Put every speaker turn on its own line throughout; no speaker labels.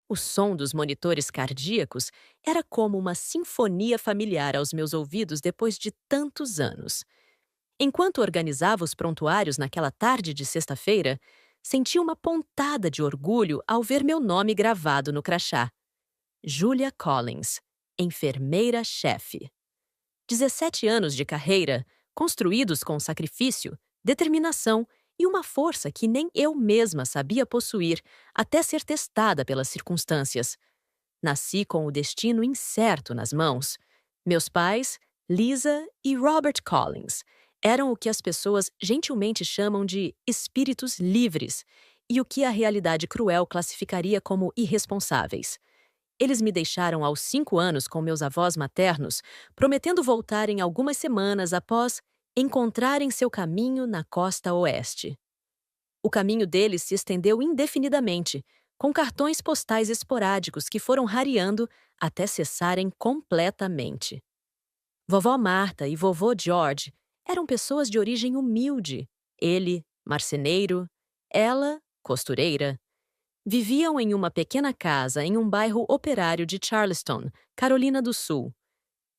O som dos monitores cardíacos era como uma sinfonia familiar aos meus ouvidos depois de tantos anos. Enquanto organizava os prontuários naquela tarde de sexta-feira, senti uma pontada de orgulho ao ver meu nome gravado no crachá. Julia Collins, enfermeira-chefe. 17 anos de carreira, construídos com sacrifício, determinação e uma força que nem eu mesma sabia possuir até ser testada pelas circunstâncias. Nasci com o destino incerto nas mãos. Meus pais, Lisa e Robert Collins, eram o que as pessoas gentilmente chamam de espíritos livres e o que a realidade cruel classificaria como irresponsáveis. Eles me deixaram aos 5 anos com meus avós maternos, prometendo voltar em algumas semanas após encontrarem seu caminho na costa oeste. O caminho deles se estendeu indefinidamente, com cartões postais esporádicos que foram rareando até cessarem completamente. Vovó Marta e vovô George eram pessoas de origem humilde. Ele, marceneiro, ela, costureira. Viviam em uma pequena casa em um bairro operário de Charleston, Carolina do Sul.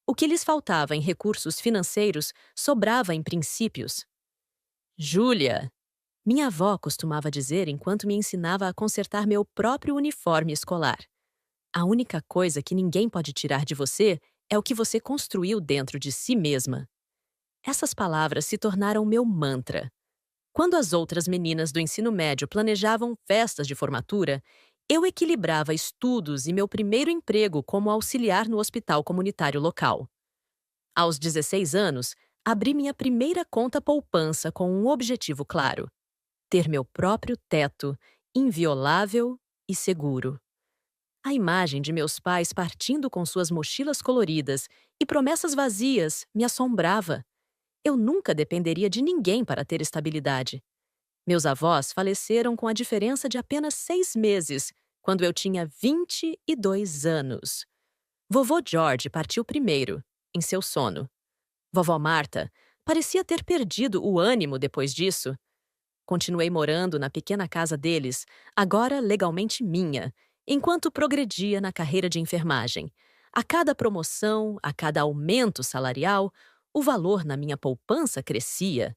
O que lhes faltava em recursos financeiros sobrava em princípios. Júlia, minha avó costumava dizer enquanto me ensinava a consertar meu próprio uniforme escolar. A única coisa que ninguém pode tirar de você é o que você construiu dentro de si mesma. Essas palavras se tornaram meu mantra. Quando as outras meninas do ensino médio planejavam festas de formatura, eu equilibrava estudos e meu primeiro emprego como auxiliar no hospital comunitário local. Aos 16 anos, abri minha primeira conta poupança com um objetivo claro: ter meu próprio teto, inviolável e seguro. A imagem de meus pais partindo com suas mochilas coloridas e promessas vazias me assombrava. Eu nunca dependeria de ninguém para ter estabilidade. Meus avós faleceram com a diferença de apenas 6 meses, quando eu tinha 22 anos. Vovô George partiu primeiro, em seu sono. Vovó Marta parecia ter perdido o ânimo depois disso. Continuei morando na pequena casa deles, agora legalmente minha, enquanto progredia na carreira de enfermagem. A cada promoção, a cada aumento salarial, o valor na minha poupança crescia.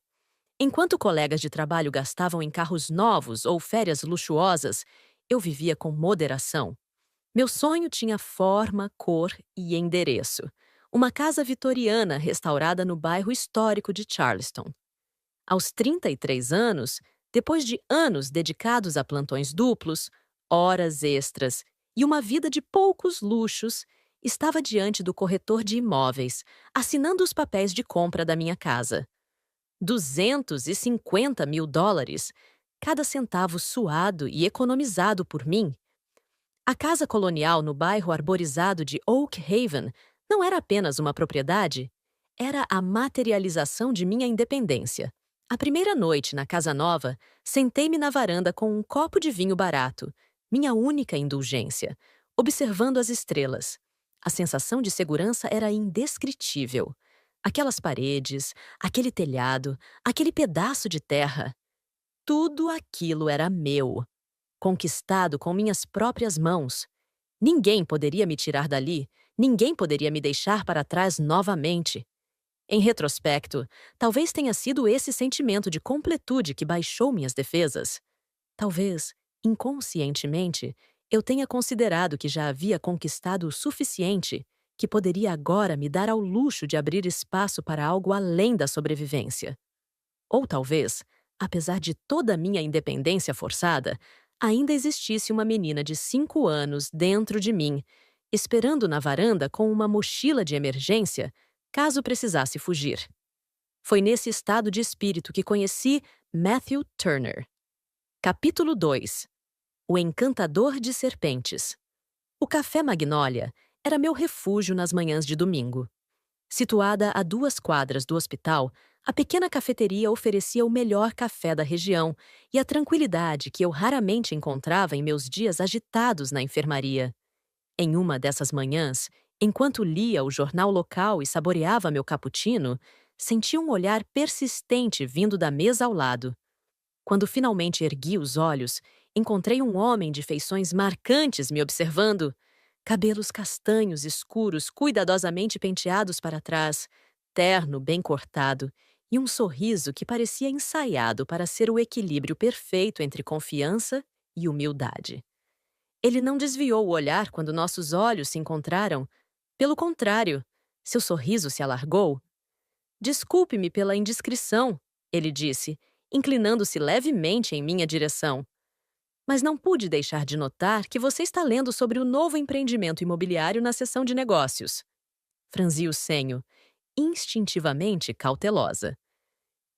Enquanto colegas de trabalho gastavam em carros novos ou férias luxuosas, eu vivia com moderação. Meu sonho tinha forma, cor e endereço. Uma casa vitoriana restaurada no bairro histórico de Charleston. Aos 33 anos, depois de anos dedicados a plantões duplos, horas extras e uma vida de poucos luxos, estava diante do corretor de imóveis, assinando os papéis de compra da minha casa. $250.000, cada centavo suado e economizado por mim. A casa colonial no bairro arborizado de Oak Haven não era apenas uma propriedade, era a materialização de minha independência. A primeira noite na casa nova, sentei-me na varanda com um copo de vinho barato, minha única indulgência, observando as estrelas. A sensação de segurança era indescritível. Aquelas paredes, aquele telhado, aquele pedaço de terra. Tudo aquilo era meu, conquistado com minhas próprias mãos. Ninguém poderia me tirar dali, ninguém poderia me deixar para trás novamente. Em retrospecto, talvez tenha sido esse sentimento de completude que baixou minhas defesas. Talvez, inconscientemente, eu tenha considerado que já havia conquistado o suficiente, que poderia agora me dar ao luxo de abrir espaço para algo além da sobrevivência. Ou talvez, apesar de toda a minha independência forçada, ainda existisse uma menina de 5 anos dentro de mim, esperando na varanda com uma mochila de emergência, caso precisasse fugir. Foi nesse estado de espírito que conheci Matthew Turner. Capítulo 2. O Encantador de Serpentes. O Café Magnólia era meu refúgio nas manhãs de domingo. Situada a 2 quadras do hospital, a pequena cafeteria oferecia o melhor café da região e a tranquilidade que eu raramente encontrava em meus dias agitados na enfermaria. Em uma dessas manhãs, enquanto lia o jornal local e saboreava meu cappuccino, senti um olhar persistente vindo da mesa ao lado. Quando finalmente ergui os olhos, encontrei um homem de feições marcantes me observando. Cabelos castanhos escuros, cuidadosamente penteados para trás, terno bem cortado e um sorriso que parecia ensaiado para ser o equilíbrio perfeito entre confiança e humildade. Ele não desviou o olhar quando nossos olhos se encontraram. Pelo contrário, seu sorriso se alargou. Desculpe-me pela indiscrição, ele disse, inclinando-se levemente em minha direção. Mas não pude deixar de notar que você está lendo sobre o novo empreendimento imobiliário na seção de negócios. Franzi o senho, instintivamente cautelosa.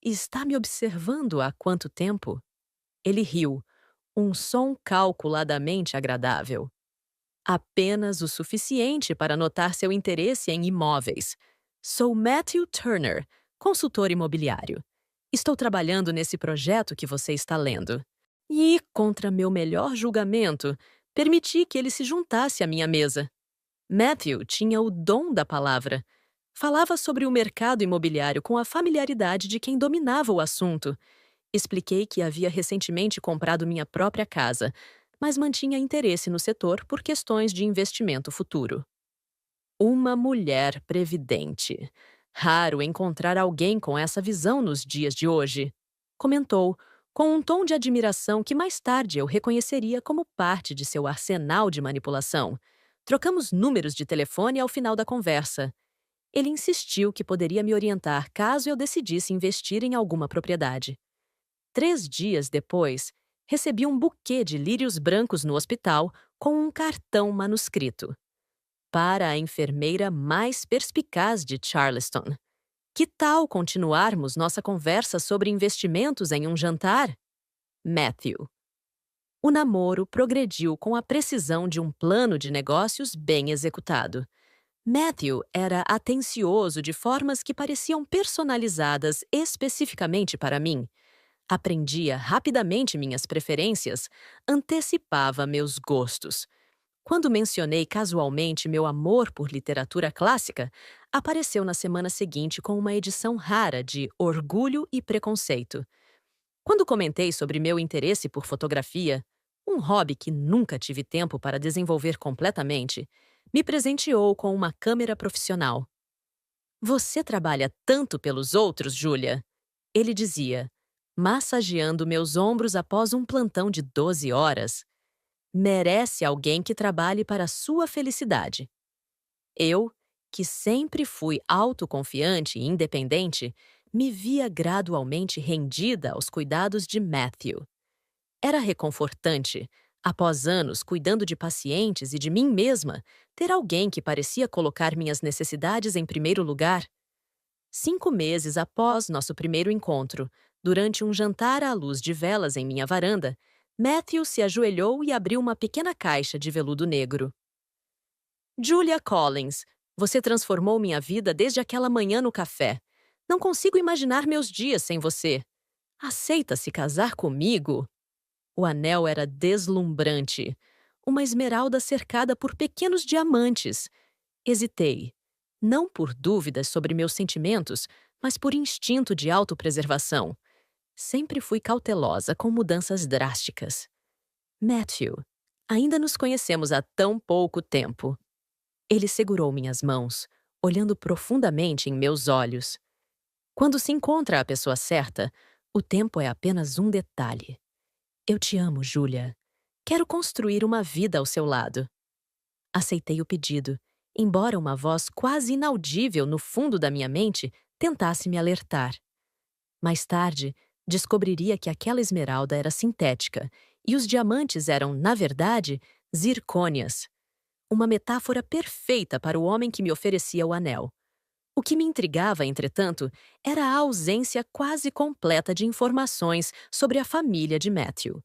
E está me observando há quanto tempo? Ele riu, um som calculadamente agradável. Apenas o suficiente para notar seu interesse em imóveis. Sou Matthew Turner, consultor imobiliário. Estou trabalhando nesse projeto que você está lendo. E, contra meu melhor julgamento, permiti que ele se juntasse à minha mesa. Matthew tinha o dom da palavra. Falava sobre o mercado imobiliário com a familiaridade de quem dominava o assunto. Expliquei que havia recentemente comprado minha própria casa, mas mantinha interesse no setor por questões de investimento futuro. Uma mulher previdente. Raro encontrar alguém com essa visão nos dias de hoje, comentou, com um tom de admiração que mais tarde eu reconheceria como parte de seu arsenal de manipulação. Trocamos números de telefone ao final da conversa. Ele insistiu que poderia me orientar caso eu decidisse investir em alguma propriedade. 3 dias depois, recebi um buquê de lírios brancos no hospital com um cartão manuscrito. Para a enfermeira mais perspicaz de Charleston. Que tal continuarmos nossa conversa sobre investimentos em um jantar? Matthew. O namoro progrediu com a precisão de um plano de negócios bem executado. Matthew era atencioso de formas que pareciam personalizadas especificamente para mim. Aprendia rapidamente minhas preferências, antecipava meus gostos. Quando mencionei casualmente meu amor por literatura clássica, apareceu na semana seguinte com uma edição rara de Orgulho e Preconceito. Quando comentei sobre meu interesse por fotografia, um hobby que nunca tive tempo para desenvolver completamente, me presenteou com uma câmera profissional. Você trabalha tanto pelos outros, Julia? Ele dizia, massageando meus ombros após um plantão de 12 horas. Merece alguém que trabalhe para a sua felicidade. Eu, que sempre fui autoconfiante e independente, me via gradualmente rendida aos cuidados de Matthew. Era reconfortante, após anos cuidando de pacientes e de mim mesma, ter alguém que parecia colocar minhas necessidades em primeiro lugar. 5 meses após nosso primeiro encontro, durante um jantar à luz de velas em minha varanda, Matthew se ajoelhou e abriu uma pequena caixa de veludo negro. Julia Collins, você transformou minha vida desde aquela manhã no café. Não consigo imaginar meus dias sem você. Aceita se casar comigo? O anel era deslumbrante. Uma esmeralda cercada por pequenos diamantes. Hesitei. Não por dúvidas sobre meus sentimentos, mas por instinto de autopreservação. Sempre fui cautelosa com mudanças drásticas. Matthew, ainda nos conhecemos há tão pouco tempo. Ele segurou minhas mãos, olhando profundamente em meus olhos. Quando se encontra a pessoa certa, o tempo é apenas um detalhe. Eu te amo, Julia. Quero construir uma vida ao seu lado. Aceitei o pedido, embora uma voz quase inaudível no fundo da minha mente tentasse me alertar. Mais tarde, descobriria que aquela esmeralda era sintética e os diamantes eram, na verdade, zircônias. Uma metáfora perfeita para o homem que me oferecia o anel. O que me intrigava, entretanto, era a ausência quase completa de informações sobre a família de Matthew.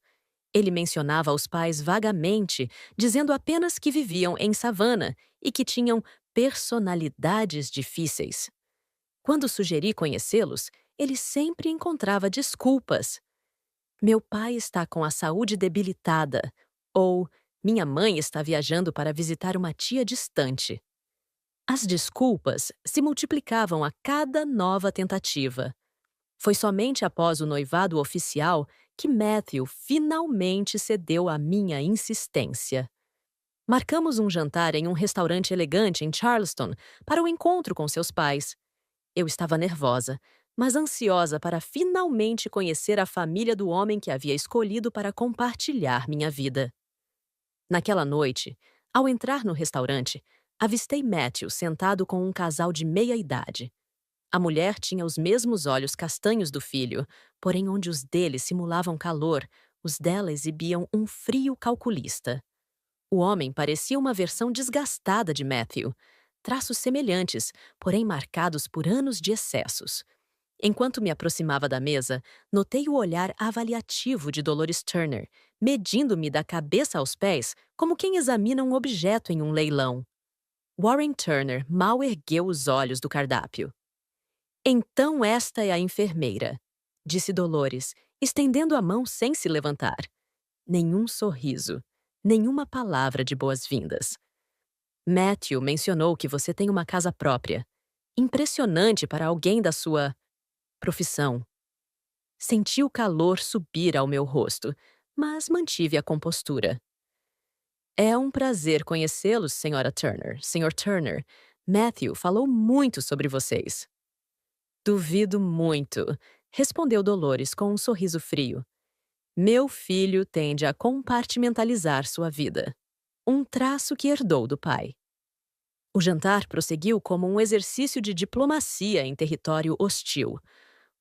Ele mencionava os pais vagamente, dizendo apenas que viviam em Savannah e que tinham personalidades difíceis. Quando sugeri conhecê-los, ele sempre encontrava desculpas. Meu pai está com a saúde debilitada, ou minha mãe está viajando para visitar uma tia distante. As desculpas se multiplicavam a cada nova tentativa. Foi somente após o noivado oficial que Matthew finalmente cedeu à minha insistência. Marcamos um jantar em um restaurante elegante em Charleston para o encontro com seus pais. Eu estava nervosa, mas ansiosa para finalmente conhecer a família do homem que havia escolhido para compartilhar minha vida. Naquela noite, ao entrar no restaurante, avistei Matthew sentado com um casal de meia-idade. A mulher tinha os mesmos olhos castanhos do filho, porém onde os dele simulavam calor, os dela exibiam um frio calculista. O homem parecia uma versão desgastada de Matthew, traços semelhantes, porém marcados por anos de excessos. Enquanto me aproximava da mesa, notei o olhar avaliativo de Dolores Turner, medindo-me da cabeça aos pés como quem examina um objeto em um leilão. Warren Turner mal ergueu os olhos do cardápio. "Então esta é a enfermeira", disse Dolores, estendendo a mão sem se levantar. Nenhum sorriso, nenhuma palavra de boas-vindas. "Matthew mencionou que você tem uma casa própria. Impressionante para alguém da sua profissão." Senti o calor subir ao meu rosto, mas mantive a compostura. "É um prazer conhecê-los, Sra. Turner. Sr. Turner, Matthew falou muito sobre vocês." "Duvido muito", respondeu Dolores com um sorriso frio. "Meu filho tende a compartimentalizar sua vida. Um traço que herdou do pai." O jantar prosseguiu como um exercício de diplomacia em território hostil.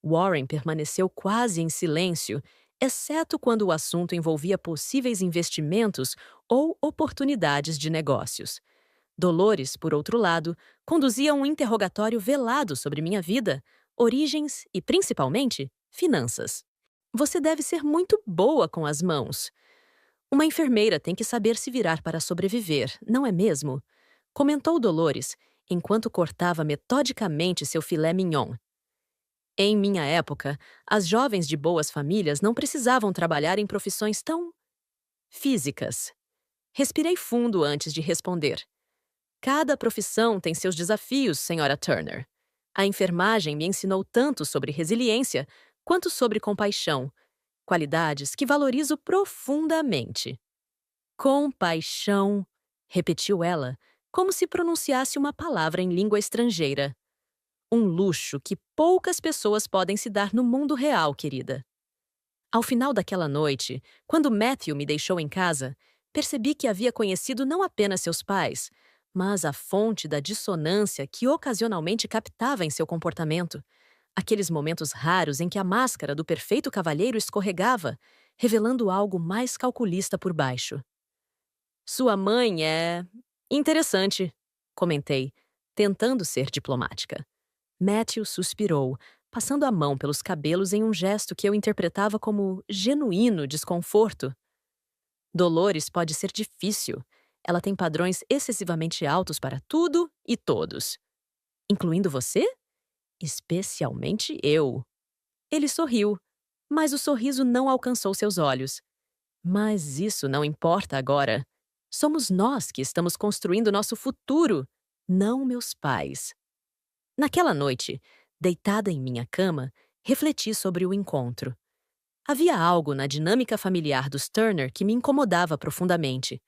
Warren permaneceu quase em silêncio, exceto quando o assunto envolvia possíveis investimentos ou oportunidades de negócios. Dolores, por outro lado, conduzia um interrogatório velado sobre minha vida, origens e, principalmente, finanças. "Você deve ser muito boa com as mãos. Uma enfermeira tem que saber se virar para sobreviver, não é mesmo?" Comentou Dolores, enquanto cortava metodicamente seu filé mignon. "Em minha época, as jovens de boas famílias não precisavam trabalhar em profissões tão físicas." Respirei fundo antes de responder. "Cada profissão tem seus desafios, Sra. Turner. A enfermagem me ensinou tanto sobre resiliência quanto sobre compaixão, qualidades que valorizo profundamente." "Compaixão", repetiu ela, como se pronunciasse uma palavra em língua estrangeira. "Um luxo que poucas pessoas podem se dar no mundo real, querida." Ao final daquela noite, quando Matthew me deixou em casa, percebi que havia conhecido não apenas seus pais, mas a fonte da dissonância que ocasionalmente captava em seu comportamento. Aqueles momentos raros em que a máscara do perfeito cavalheiro escorregava, revelando algo mais calculista por baixo. "Sua mãe é interessante", comentei, tentando ser diplomática. Matthew suspirou, passando a mão pelos cabelos em um gesto que eu interpretava como genuíno desconforto. "Dolores pode ser difícil. Ela tem padrões excessivamente altos para tudo e todos." "Incluindo você?" "Especialmente eu." Ele sorriu, mas o sorriso não alcançou seus olhos. "Mas isso não importa agora. Somos nós que estamos construindo nosso futuro, não meus pais." Naquela noite, deitada em minha cama, refleti sobre o encontro. Havia algo na dinâmica familiar dos Turner que me incomodava profundamente.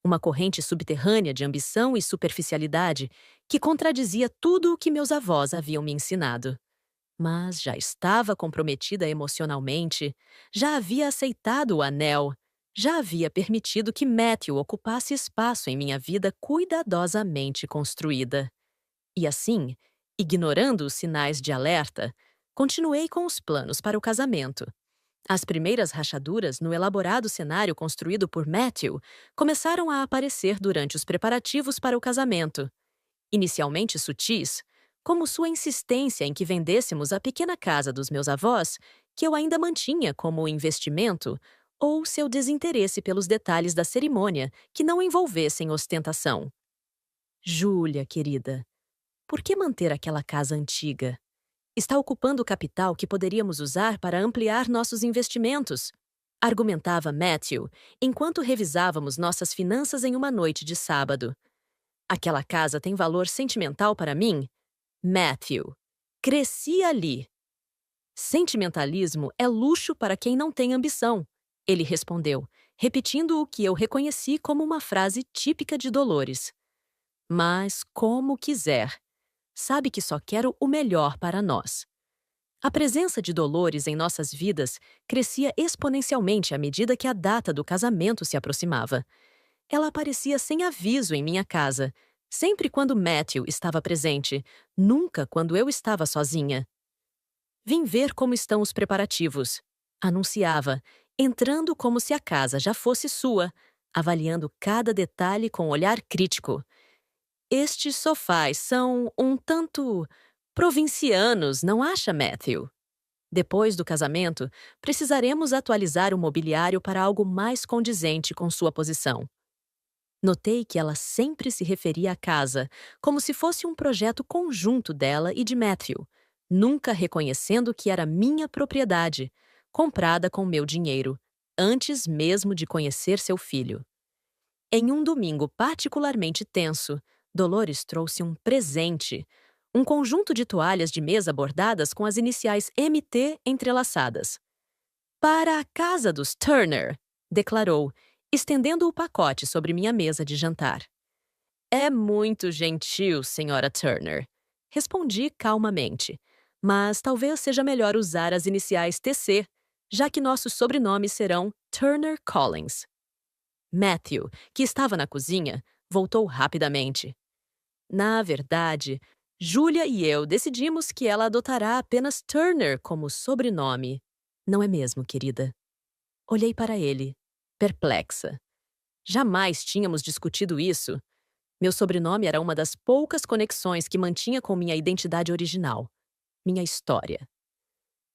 Uma corrente subterrânea de ambição e superficialidade que contradizia tudo o que meus avós haviam me ensinado. Mas já estava comprometida emocionalmente, já havia aceitado o anel, já havia permitido que Matthew ocupasse espaço em minha vida cuidadosamente construída. E assim, ignorando os sinais de alerta, continuei com os planos para o casamento. As primeiras rachaduras no elaborado cenário construído por Matthew começaram a aparecer durante os preparativos para o casamento. Inicialmente sutis, como sua insistência em que vendêssemos a pequena casa dos meus avós, que eu ainda mantinha como investimento, ou seu desinteresse pelos detalhes da cerimônia que não envolvessem ostentação. "Júlia, querida, por que manter aquela casa antiga? Está ocupando o capital que poderíamos usar para ampliar nossos investimentos", argumentava Matthew enquanto revisávamos nossas finanças em uma noite de sábado. "Aquela casa tem valor sentimental para mim? Matthew, cresci ali." Sentimentalismo é luxo para quem não tem ambição, ele respondeu, repetindo o que eu reconheci como uma frase típica de Dolores. Mas como quiser. Sabe que só quero o melhor para nós. A presença de Dolores em nossas vidas crescia exponencialmente à medida que a data do casamento se aproximava. Ela aparecia sem aviso em minha casa, sempre quando Matthew estava presente, nunca quando eu estava sozinha. Vim ver como estão os preparativos, anunciava, entrando como se a casa já fosse sua, avaliando cada detalhe com olhar crítico. Estes sofás são um tanto provincianos, não acha, Matthew? Depois do casamento, precisaremos atualizar o mobiliário para algo mais condizente com sua posição. Notei que ela sempre se referia à casa como se fosse um projeto conjunto dela e de Matthew, nunca reconhecendo que era minha propriedade, comprada com meu dinheiro, antes mesmo de conhecer seu filho. Em um domingo particularmente tenso, Dolores trouxe um presente, um conjunto de toalhas de mesa bordadas com as iniciais MT entrelaçadas. Para a casa dos Turner, declarou, estendendo o pacote sobre minha mesa de jantar. É muito gentil, senhora Turner. Respondi calmamente, mas talvez seja melhor usar as iniciais TC, já que nossos sobrenomes serão Turner Collins. Matthew, que estava na cozinha, voltou rapidamente. Na verdade, Julia e eu decidimos que ela adotará apenas Turner como sobrenome. Não é mesmo, querida? Olhei para ele, perplexa. Jamais tínhamos discutido isso. Meu sobrenome era uma das poucas conexões que mantinha com minha identidade original, minha história.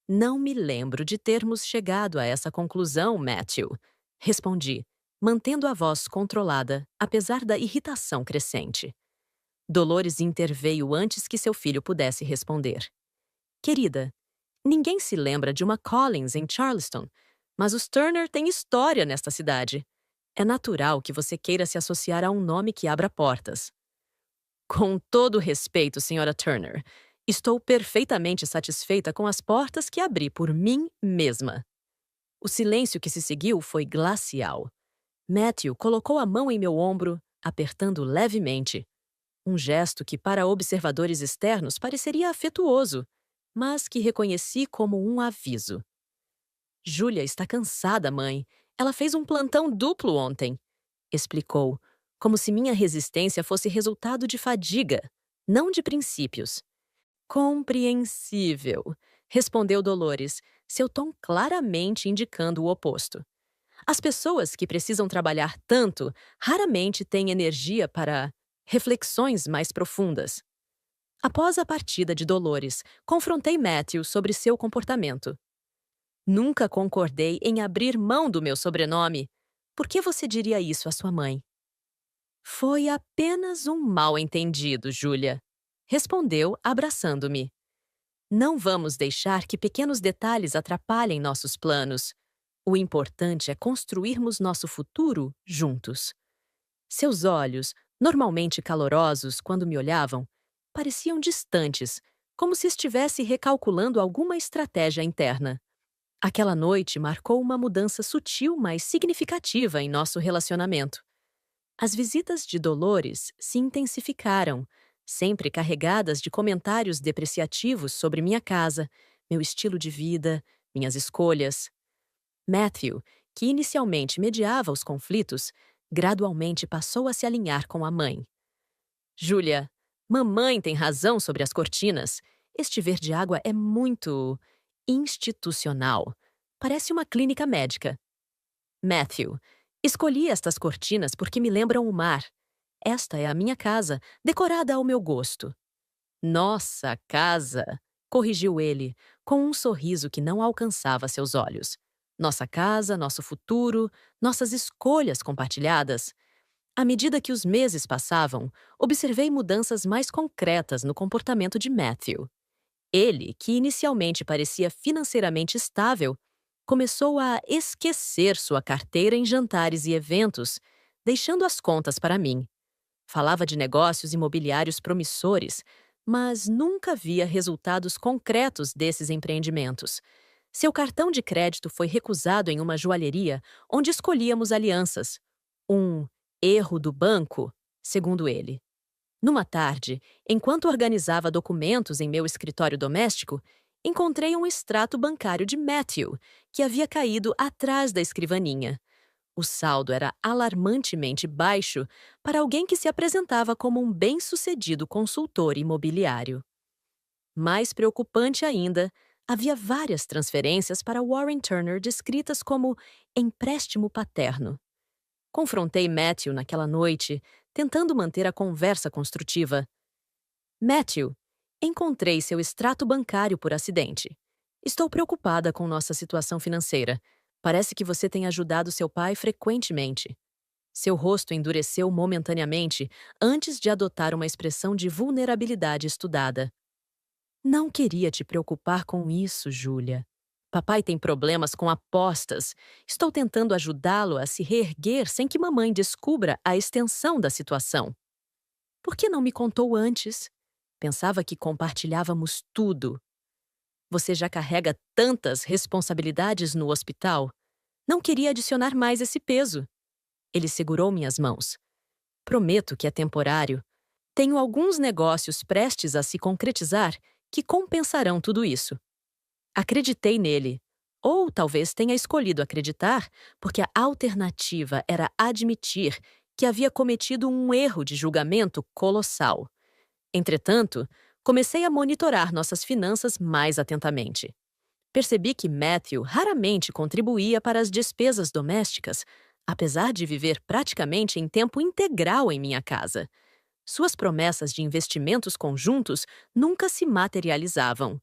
Não me lembro de termos chegado a essa conclusão, Matthew, respondi, mantendo a voz controlada, apesar da irritação crescente. Dolores interveio antes que seu filho pudesse responder. Querida, ninguém se lembra de uma Collins em Charleston, mas os Turner têm história nesta cidade. É natural que você queira se associar a um nome que abra portas. Com todo respeito, senhora Turner, estou perfeitamente satisfeita com as portas que abri por mim mesma. O silêncio que se seguiu foi glacial. Matthew colocou a mão em meu ombro, apertando levemente. Um gesto que para observadores externos pareceria afetuoso, mas que reconheci como um aviso. Julia está cansada, mãe. Ela fez um plantão duplo ontem, explicou, como se minha resistência fosse resultado de fadiga, não de princípios. Compreensível, respondeu Dolores, seu tom claramente indicando o oposto. As pessoas que precisam trabalhar tanto raramente têm energia para reflexões mais profundas. Após a partida de Dolores, confrontei Matthew sobre seu comportamento. Nunca concordei em abrir mão do meu sobrenome. Por que você diria isso à sua mãe? Foi apenas um mal-entendido, Julia, respondeu, abraçando-me. Não vamos deixar que pequenos detalhes atrapalhem nossos planos. O importante é construirmos nosso futuro juntos. Seus olhos, normalmente calorosos quando me olhavam, pareciam distantes, como se estivesse recalculando alguma estratégia interna. Aquela noite marcou uma mudança sutil, mas significativa em nosso relacionamento. As visitas de Dolores se intensificaram, sempre carregadas de comentários depreciativos sobre minha casa, meu estilo de vida, minhas escolhas. Matthew, que inicialmente mediava os conflitos, gradualmente passou a se alinhar com a mãe. Julia, mamãe tem razão sobre as cortinas. Este verde-água é muito institucional. Parece uma clínica médica. Matthew, escolhi estas cortinas porque me lembram o mar. Esta é a minha casa, decorada ao meu gosto. Nossa casa, corrigiu ele, com um sorriso que não alcançava seus olhos. Nossa casa, nosso futuro, nossas escolhas compartilhadas. À medida que os meses passavam, observei mudanças mais concretas no comportamento de Matthew. Ele, que inicialmente parecia financeiramente estável, começou a esquecer sua carteira em jantares e eventos, deixando as contas para mim. Falava de negócios imobiliários promissores, mas nunca via resultados concretos desses empreendimentos. Seu cartão de crédito foi recusado em uma joalheria onde escolhíamos alianças. Um erro do banco, segundo ele. Numa tarde, enquanto organizava documentos em meu escritório doméstico, encontrei um extrato bancário de Matthew, que havia caído atrás da escrivaninha. O saldo era alarmantemente baixo para alguém que se apresentava como um bem-sucedido consultor imobiliário. Mais preocupante ainda, havia várias transferências para Warren Turner descritas como empréstimo paterno. Confrontei Matthew naquela noite, tentando manter a conversa construtiva. Matthew, encontrei seu extrato bancário por acidente. Estou preocupada com nossa situação financeira. Parece que você tem ajudado seu pai frequentemente. Seu rosto endureceu momentaneamente antes de adotar uma expressão de vulnerabilidade estudada. Não queria te preocupar com isso, Júlia. Papai tem problemas com apostas. Estou tentando ajudá-lo a se reerguer sem que mamãe descubra a extensão da situação. Por que não me contou antes? Pensava que compartilhávamos tudo. Você já carrega tantas responsabilidades no hospital? Não queria adicionar mais esse peso. Ele segurou minhas mãos. Prometo que é temporário. Tenho alguns negócios prestes a se concretizar que compensarão tudo isso. Acreditei nele. Ou talvez tenha escolhido acreditar porque a alternativa era admitir que havia cometido um erro de julgamento colossal. Entretanto, comecei a monitorar nossas finanças mais atentamente. Percebi que Matthew raramente contribuía para as despesas domésticas, apesar de viver praticamente em tempo integral em minha casa. Suas promessas de investimentos conjuntos nunca se materializavam.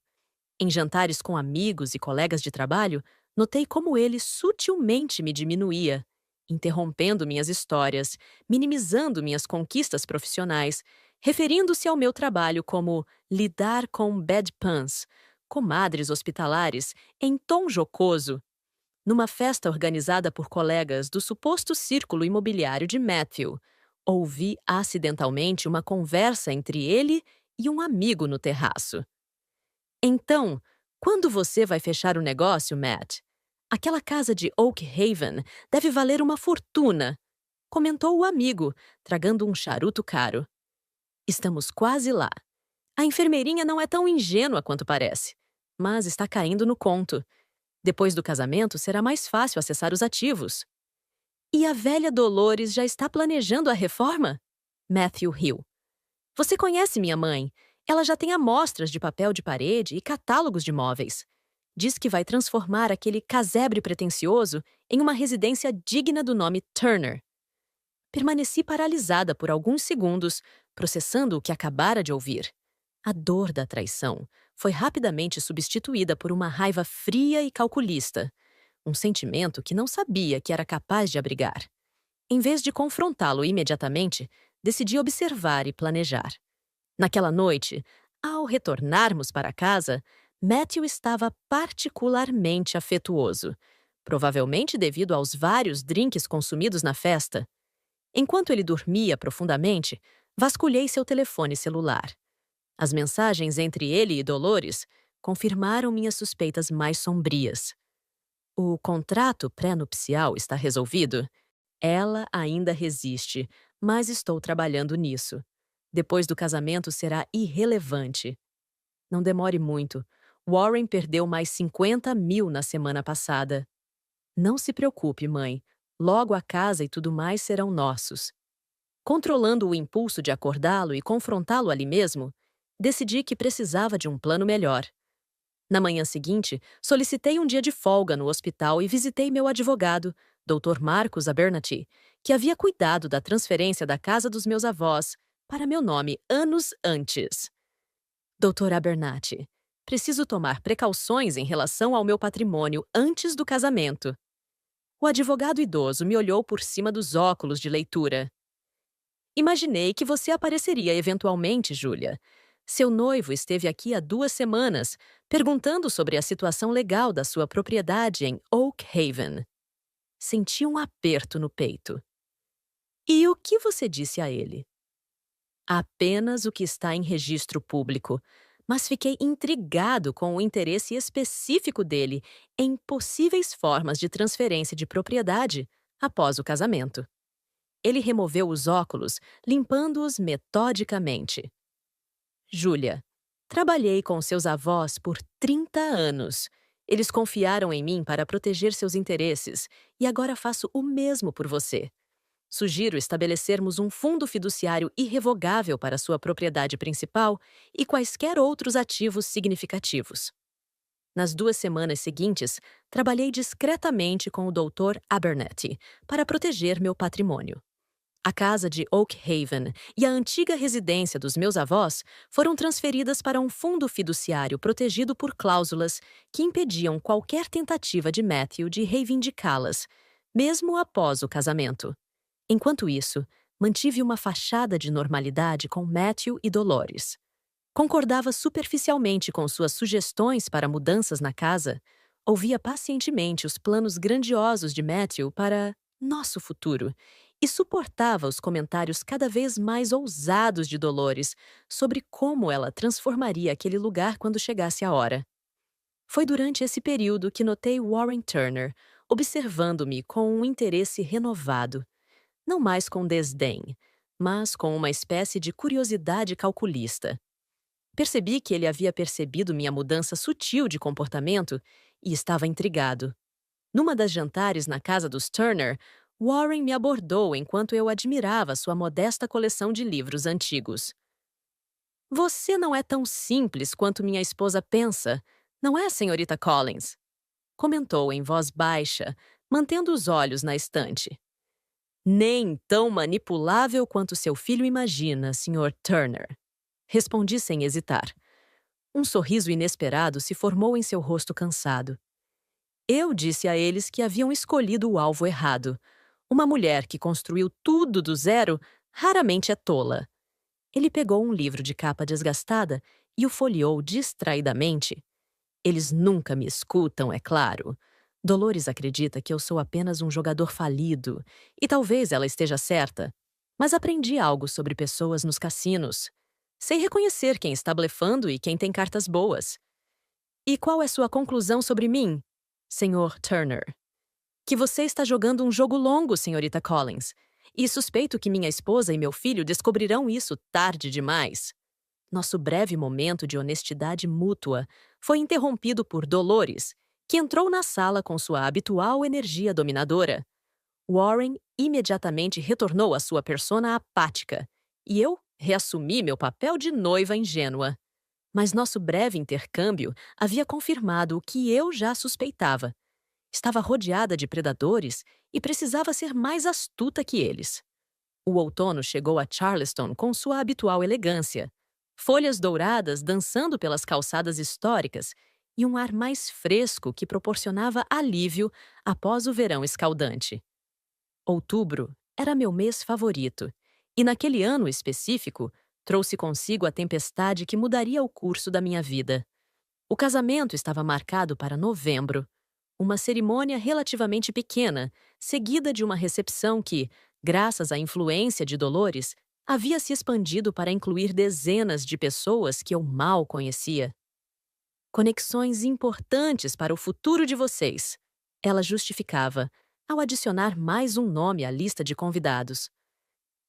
Em jantares com amigos e colegas de trabalho, notei como ele sutilmente me diminuía, interrompendo minhas histórias, minimizando minhas conquistas profissionais, referindo-se ao meu trabalho como lidar com bedpans, comadres hospitalares, em tom jocoso. Numa festa organizada por colegas do suposto círculo imobiliário de Matthew, ouvi acidentalmente uma conversa entre ele e um amigo no terraço. Então, quando você vai fechar o negócio, Matt? Aquela casa de Oak Haven deve valer uma fortuna, comentou o amigo, tragando um charuto caro. Estamos quase lá. A enfermeirinha não é tão ingênua quanto parece, mas está caindo no conto. Depois do casamento, será mais fácil acessar os ativos. E a velha Dolores já está planejando a reforma? Matthew riu. Você conhece minha mãe? Ela já tem amostras de papel de parede e catálogos de móveis. Diz que vai transformar aquele casebre pretensioso em uma residência digna do nome Turner. Permaneci paralisada por alguns segundos, processando o que acabara de ouvir. A dor da traição foi rapidamente substituída por uma raiva fria e calculista, um sentimento que não sabia que era capaz de abrigar. Em vez de confrontá-lo imediatamente, decidi observar e planejar. Naquela noite, ao retornarmos para casa, Matthew estava particularmente afetuoso, provavelmente devido aos vários drinks consumidos na festa. Enquanto ele dormia profundamente, vasculhei seu telefone celular. As mensagens entre ele e Dolores confirmaram minhas suspeitas mais sombrias. O contrato pré-nupcial está resolvido? Ela ainda resiste, mas estou trabalhando nisso. Depois do casamento será irrelevante. Não demore muito. Warren perdeu mais 50 mil na semana passada. Não se preocupe, mãe. Logo a casa e tudo mais serão nossos. Controlando o impulso de acordá-lo e confrontá-lo ali mesmo, decidi que precisava de um plano melhor. Na manhã seguinte, solicitei um dia de folga no hospital e visitei meu advogado, Dr. Marcus Abernathy, que havia cuidado da transferência da casa dos meus avós para meu nome anos antes. Dr. Abernathy, preciso tomar precauções em relação ao meu patrimônio antes do casamento. O advogado idoso me olhou por cima dos óculos de leitura. Imaginei que você apareceria eventualmente, Júlia. Seu noivo esteve aqui há 2 semanas, perguntando sobre a situação legal da sua propriedade em Oak Haven. Senti um aperto no peito. E o que você disse a ele? Apenas o que está em registro público, mas fiquei intrigado com o interesse específico dele em possíveis formas de transferência de propriedade após o casamento. Ele removeu os óculos, limpando-os metodicamente. Júlia, trabalhei com seus avós por 30 anos. Eles confiaram em mim para proteger seus interesses e agora faço o mesmo por você. Sugiro estabelecermos um fundo fiduciário irrevogável para sua propriedade principal e quaisquer outros ativos significativos. Nas 2 semanas seguintes, trabalhei discretamente com o Dr. Abernethy para proteger meu patrimônio. A casa de Oak Haven e a antiga residência dos meus avós foram transferidas para um fundo fiduciário protegido por cláusulas que impediam qualquer tentativa de Matthew de reivindicá-las, mesmo após o casamento. Enquanto isso, mantive uma fachada de normalidade com Matthew e Dolores. Concordava superficialmente com suas sugestões para mudanças na casa, ouvia pacientemente os planos grandiosos de Matthew para nosso futuro e suportava os comentários cada vez mais ousados de Dolores sobre como ela transformaria aquele lugar quando chegasse a hora. Foi durante esse período que notei Warren Turner, observando-me com um interesse renovado, não mais com desdém, mas com uma espécie de curiosidade calculista. Percebi que ele havia percebido minha mudança sutil de comportamento e estava intrigado. Numa das jantares na casa dos Turner, Warren me abordou enquanto eu admirava sua modesta coleção de livros antigos. Você não é tão simples quanto minha esposa pensa, não é, senhorita Collins? Comentou em voz baixa, mantendo os olhos na estante. Nem tão manipulável quanto seu filho imagina, Sr. Turner. Respondi sem hesitar. Um sorriso inesperado se formou em seu rosto cansado. Eu disse a eles que haviam escolhido o alvo errado. Uma mulher que construiu tudo do zero raramente é tola. Ele pegou um livro de capa desgastada e o folheou distraidamente. Eles nunca me escutam, é claro. Dolores acredita que eu sou apenas um jogador falido, e talvez ela esteja certa. Mas aprendi algo sobre pessoas nos cassinos. Sei reconhecer quem está blefando e quem tem cartas boas. E qual é sua conclusão sobre mim, Sr. Turner? Que você está jogando um jogo longo, senhorita Collins, e suspeito que minha esposa e meu filho descobrirão isso tarde demais. Nosso breve momento de honestidade mútua foi interrompido por Dolores, que entrou na sala com sua habitual energia dominadora. Warren imediatamente retornou à sua persona apática, e eu reassumi meu papel de noiva ingênua. Mas nosso breve intercâmbio havia confirmado o que eu já suspeitava. Estava rodeada de predadores e precisava ser mais astuta que eles. O outono chegou a Charleston com sua habitual elegância, folhas douradas dançando pelas calçadas históricas e um ar mais fresco que proporcionava alívio após o verão escaldante. Outubro era meu mês favorito, e naquele ano específico, trouxe consigo a tempestade que mudaria o curso da minha vida. O casamento estava marcado para novembro, uma cerimônia relativamente pequena, seguida de uma recepção que, graças à influência de Dolores, havia se expandido para incluir dezenas de pessoas que eu mal conhecia. Conexões importantes para o futuro de vocês, ela justificava, ao adicionar mais um nome à lista de convidados.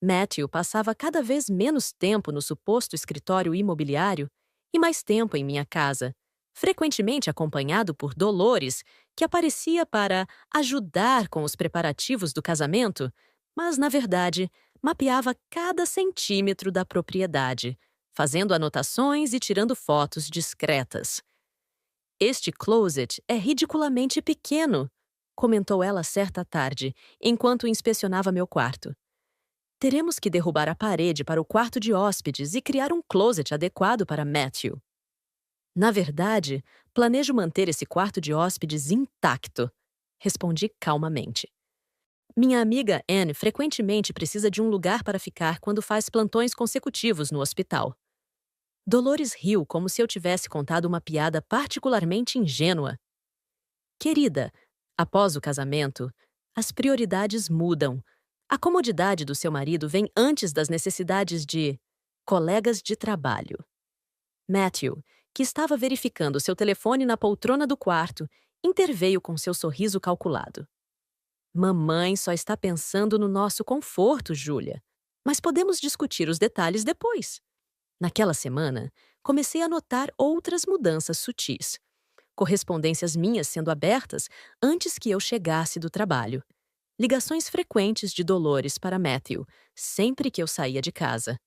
Matthew passava cada vez menos tempo no suposto escritório imobiliário e mais tempo em minha casa, frequentemente acompanhado por Dolores, que aparecia para ajudar com os preparativos do casamento, mas, na verdade, mapeava cada centímetro da propriedade, fazendo anotações e tirando fotos discretas. Este closet é ridiculamente pequeno, comentou ela certa tarde, enquanto inspecionava meu quarto. Teremos que derrubar a parede para o quarto de hóspedes e criar um closet adequado para Matthew. Na verdade, planejo manter esse quarto de hóspedes intacto, respondi calmamente. Minha amiga Anne frequentemente precisa de um lugar para ficar quando faz plantões consecutivos no hospital. Dolores riu como se eu tivesse contado uma piada particularmente ingênua. Querida, após o casamento, as prioridades mudam. A comodidade do seu marido vem antes das necessidades de... Colegas de trabalho. Matthew, que estava verificando seu telefone na poltrona do quarto, interveio com seu sorriso calculado. Mamãe só está pensando no nosso conforto, Júlia. Mas podemos discutir os detalhes depois. Naquela semana, comecei a notar outras mudanças sutis. Correspondências minhas sendo abertas antes que eu chegasse do trabalho. Ligações frequentes de Dolores para Matthew, sempre que eu saía de casa.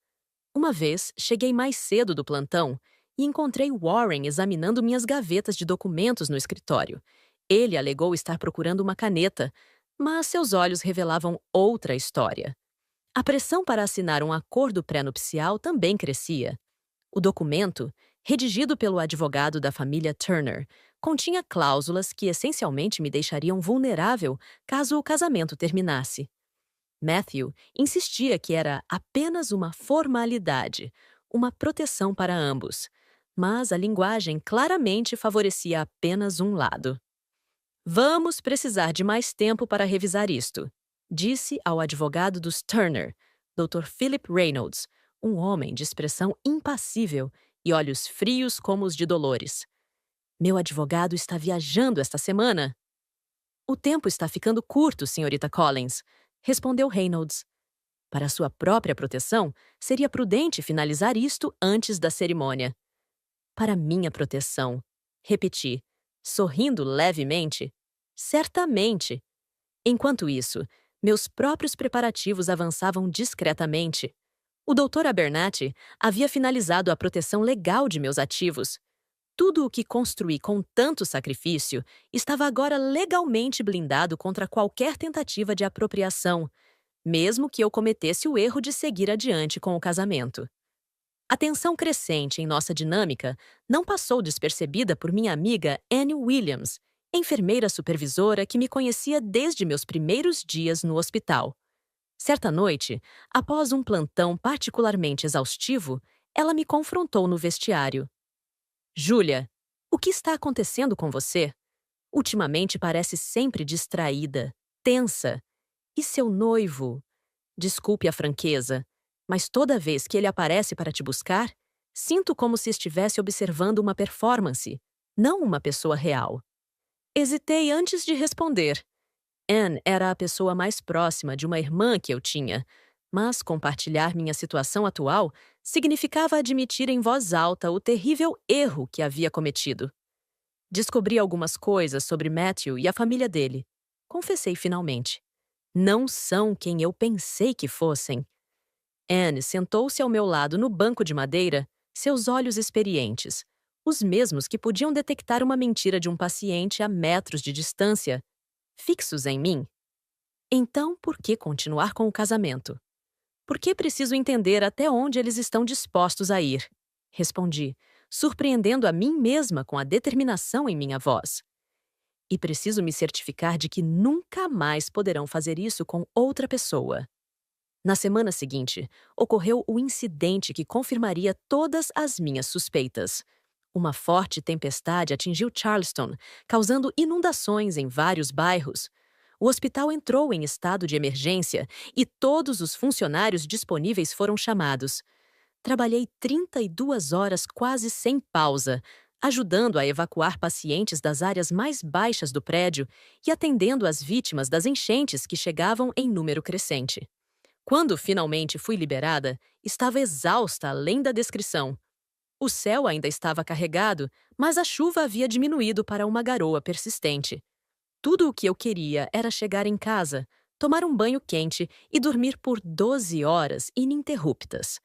Uma vez, cheguei mais cedo do plantão e encontrei Warren examinando minhas gavetas de documentos no escritório. Ele alegou estar procurando uma caneta, mas seus olhos revelavam outra história. A pressão para assinar um acordo pré-nupcial também crescia. O documento, redigido pelo advogado da família Turner, continha cláusulas que essencialmente me deixariam vulnerável caso o casamento terminasse. Matthew insistia que era apenas uma formalidade, uma proteção para ambos, mas a linguagem claramente favorecia apenas um lado. Vamos precisar de mais tempo para revisar isto, disse ao advogado dos Turner, Dr. Philip Reynolds, um homem de expressão impassível e olhos frios como os de Dolores. Meu advogado está viajando esta semana. O tempo está ficando curto, senhorita Collins, respondeu Reynolds. Para sua própria proteção, seria prudente finalizar isto antes da cerimônia. Para minha proteção, repeti, sorrindo levemente. Certamente. Enquanto isso, meus próprios preparativos avançavam discretamente. O Dr. Abernathy havia finalizado a proteção legal de meus ativos. Tudo o que construí com tanto sacrifício estava agora legalmente blindado contra qualquer tentativa de apropriação, mesmo que eu cometesse o erro de seguir adiante com o casamento. A tensão crescente em nossa dinâmica não passou despercebida por minha amiga Anne Williams, enfermeira supervisora que me conhecia desde meus primeiros dias no hospital. Certa noite, após um plantão particularmente exaustivo, ela me confrontou no vestiário. Júlia, o que está acontecendo com você? Ultimamente parece sempre distraída, tensa. E seu noivo? Desculpe a franqueza, mas toda vez que ele aparece para te buscar, sinto como se estivesse observando uma performance, não uma pessoa real. Hesitei antes de responder. Anne era a pessoa mais próxima de uma irmã que eu tinha, mas compartilhar minha situação atual significava admitir em voz alta o terrível erro que havia cometido. Descobri algumas coisas sobre Matthew e a família dele. Confessei finalmente. Não são quem eu pensei que fossem. Anne sentou-se ao meu lado no banco de madeira, seus olhos experientes, os mesmos que podiam detectar uma mentira de um paciente a metros de distância, fixos em mim. Então, por que continuar com o casamento? Por que preciso entender até onde eles estão dispostos a ir? Respondi, surpreendendo a mim mesma com a determinação em minha voz. E preciso me certificar de que nunca mais poderão fazer isso com outra pessoa. Na semana seguinte, ocorreu o incidente que confirmaria todas as minhas suspeitas. Uma forte tempestade atingiu Charleston, causando inundações em vários bairros. O hospital entrou em estado de emergência e todos os funcionários disponíveis foram chamados. Trabalhei 32 horas quase sem pausa, ajudando a evacuar pacientes das áreas mais baixas do prédio e atendendo as vítimas das enchentes que chegavam em número crescente. Quando finalmente fui liberada, estava exausta além da descrição. O céu ainda estava carregado, mas a chuva havia diminuído para uma garoa persistente. Tudo o que eu queria era chegar em casa, tomar um banho quente e dormir por 12 horas ininterruptas.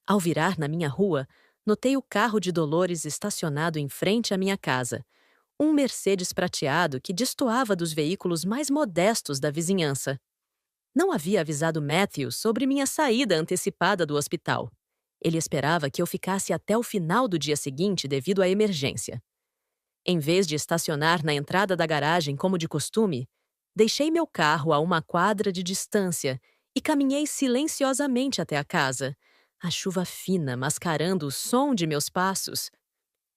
Ao virar na minha rua, notei o carro de Dolores estacionado em frente à minha casa. Um Mercedes prateado que destoava dos veículos mais modestos da vizinhança. Não havia avisado Matthew sobre minha saída antecipada do hospital. Ele esperava que eu ficasse até o final do dia seguinte devido à emergência. Em vez de estacionar na entrada da garagem como de costume, deixei meu carro a uma quadra de distância e caminhei silenciosamente até a casa, a chuva fina mascarando o som de meus passos.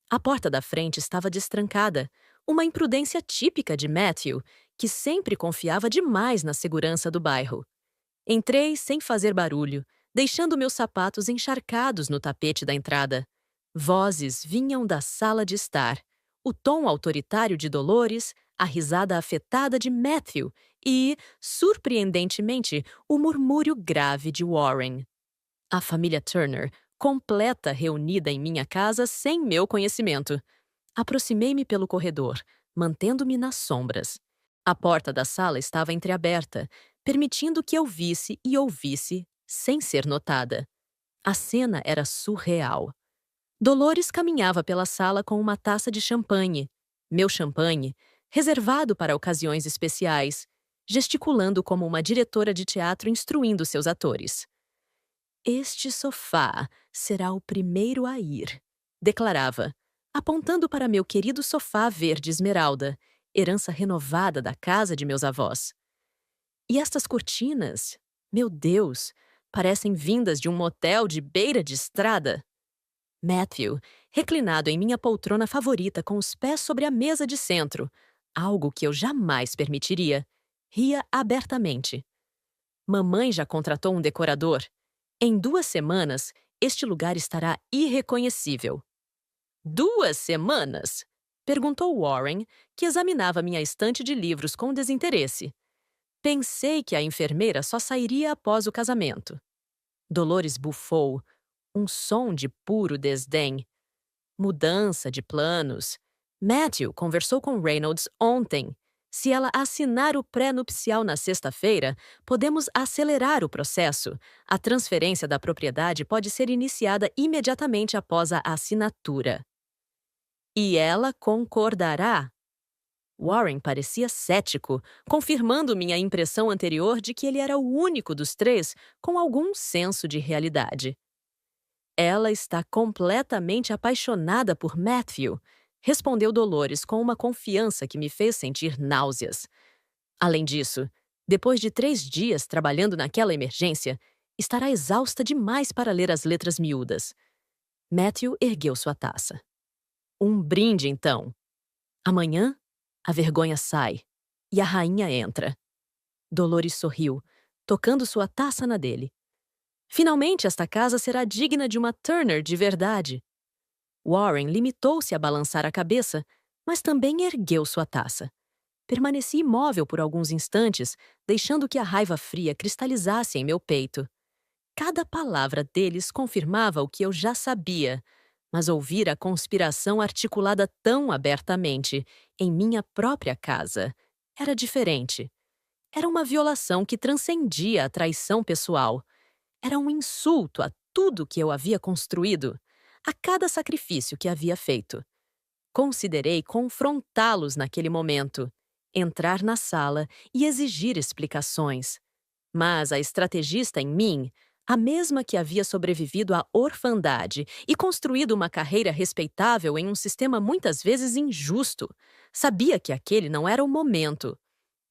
A porta da frente estava destrancada, uma imprudência típica de Matthew, que sempre confiava demais na segurança do bairro. Entrei sem fazer barulho, deixando meus sapatos encharcados no tapete da entrada. Vozes vinham da sala de estar. O tom autoritário de Dolores, a risada afetada de Matthew e, surpreendentemente, o murmúrio grave de Warren. A família Turner, completa reunida em minha casa sem meu conhecimento. Aproximei-me pelo corredor, mantendo-me nas sombras. A porta da sala estava entreaberta, permitindo que eu visse e ouvisse sem ser notada. A cena era surreal. Dolores caminhava pela sala com uma taça de champanhe, meu champanhe, reservado para ocasiões especiais, gesticulando como uma diretora de teatro instruindo seus atores. Este sofá será o primeiro a ir, declarava, apontando para meu querido sofá verde esmeralda, herança renovada da casa de meus avós. E estas cortinas, meu Deus, parecem vindas de um motel de beira de estrada. Matthew, reclinado em minha poltrona favorita com os pés sobre a mesa de centro, algo que eu jamais permitiria, ria abertamente. Mamãe já contratou um decorador. Em 2 semanas, este lugar estará irreconhecível. 2 semanas? Perguntou Warren, que examinava minha estante de livros com desinteresse. Pensei que a enfermeira só sairia após o casamento. Dolores bufou, um som de puro desdém. Mudança de planos. Matthew conversou com Reynolds ontem. Se ela assinar o pré-nupcial na sexta-feira, podemos acelerar o processo. A transferência da propriedade pode ser iniciada imediatamente após a assinatura. E ela concordará? Warren parecia cético, confirmando minha impressão anterior de que ele era o único dos 3 com algum senso de realidade. Ela está completamente apaixonada por Matthew, respondeu Dolores com uma confiança que me fez sentir náuseas. Além disso, depois de 3 dias trabalhando naquela emergência, estará exausta demais para ler as letras miúdas. Matthew ergueu sua taça. Um brinde, então. Amanhã, a vergonha sai e a rainha entra. Dolores sorriu, tocando sua taça na dele. Finalmente, esta casa será digna de uma Turner de verdade. Warren limitou-se a balançar a cabeça, mas também ergueu sua taça. Permaneci imóvel por alguns instantes, deixando que a raiva fria cristalizasse em meu peito. Cada palavra deles confirmava o que eu já sabia, mas ouvir a conspiração articulada tão abertamente, em minha própria casa, era diferente. Era uma violação que transcendia a traição pessoal. Era um insulto a tudo que eu havia construído, a cada sacrifício que havia feito. Considerei confrontá-los naquele momento, entrar na sala e exigir explicações. Mas a estrategista em mim, a mesma que havia sobrevivido à orfandade e construído uma carreira respeitável em um sistema muitas vezes injusto, sabia que aquele não era o momento.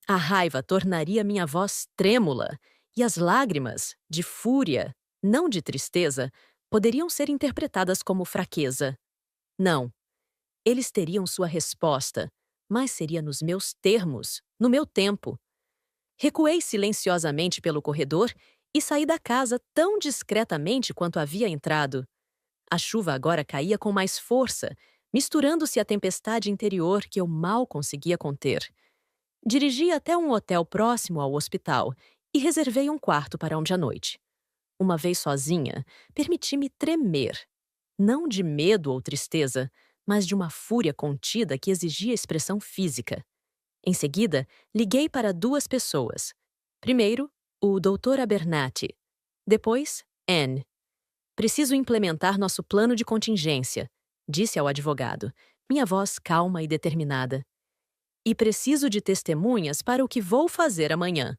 A raiva tornaria minha voz trêmula, e as lágrimas, de fúria, não de tristeza, poderiam ser interpretadas como fraqueza. Não. Eles teriam sua resposta, mas seria nos meus termos, no meu tempo. Recuei silenciosamente pelo corredor e saí da casa tão discretamente quanto havia entrado. A chuva agora caía com mais força, misturando-se à tempestade interior que eu mal conseguia conter. Dirigi até um hotel próximo ao hospital e reservei um quarto para ontem à noite. Uma vez sozinha, permiti-me tremer, não de medo ou tristeza, mas de uma fúria contida que exigia expressão física. Em seguida, liguei para 2 pessoas. Primeiro, o Dr. Abernathy. Depois, Anne. Preciso implementar nosso plano de contingência, disse ao advogado, minha voz calma e determinada. E preciso de testemunhas para o que vou fazer amanhã.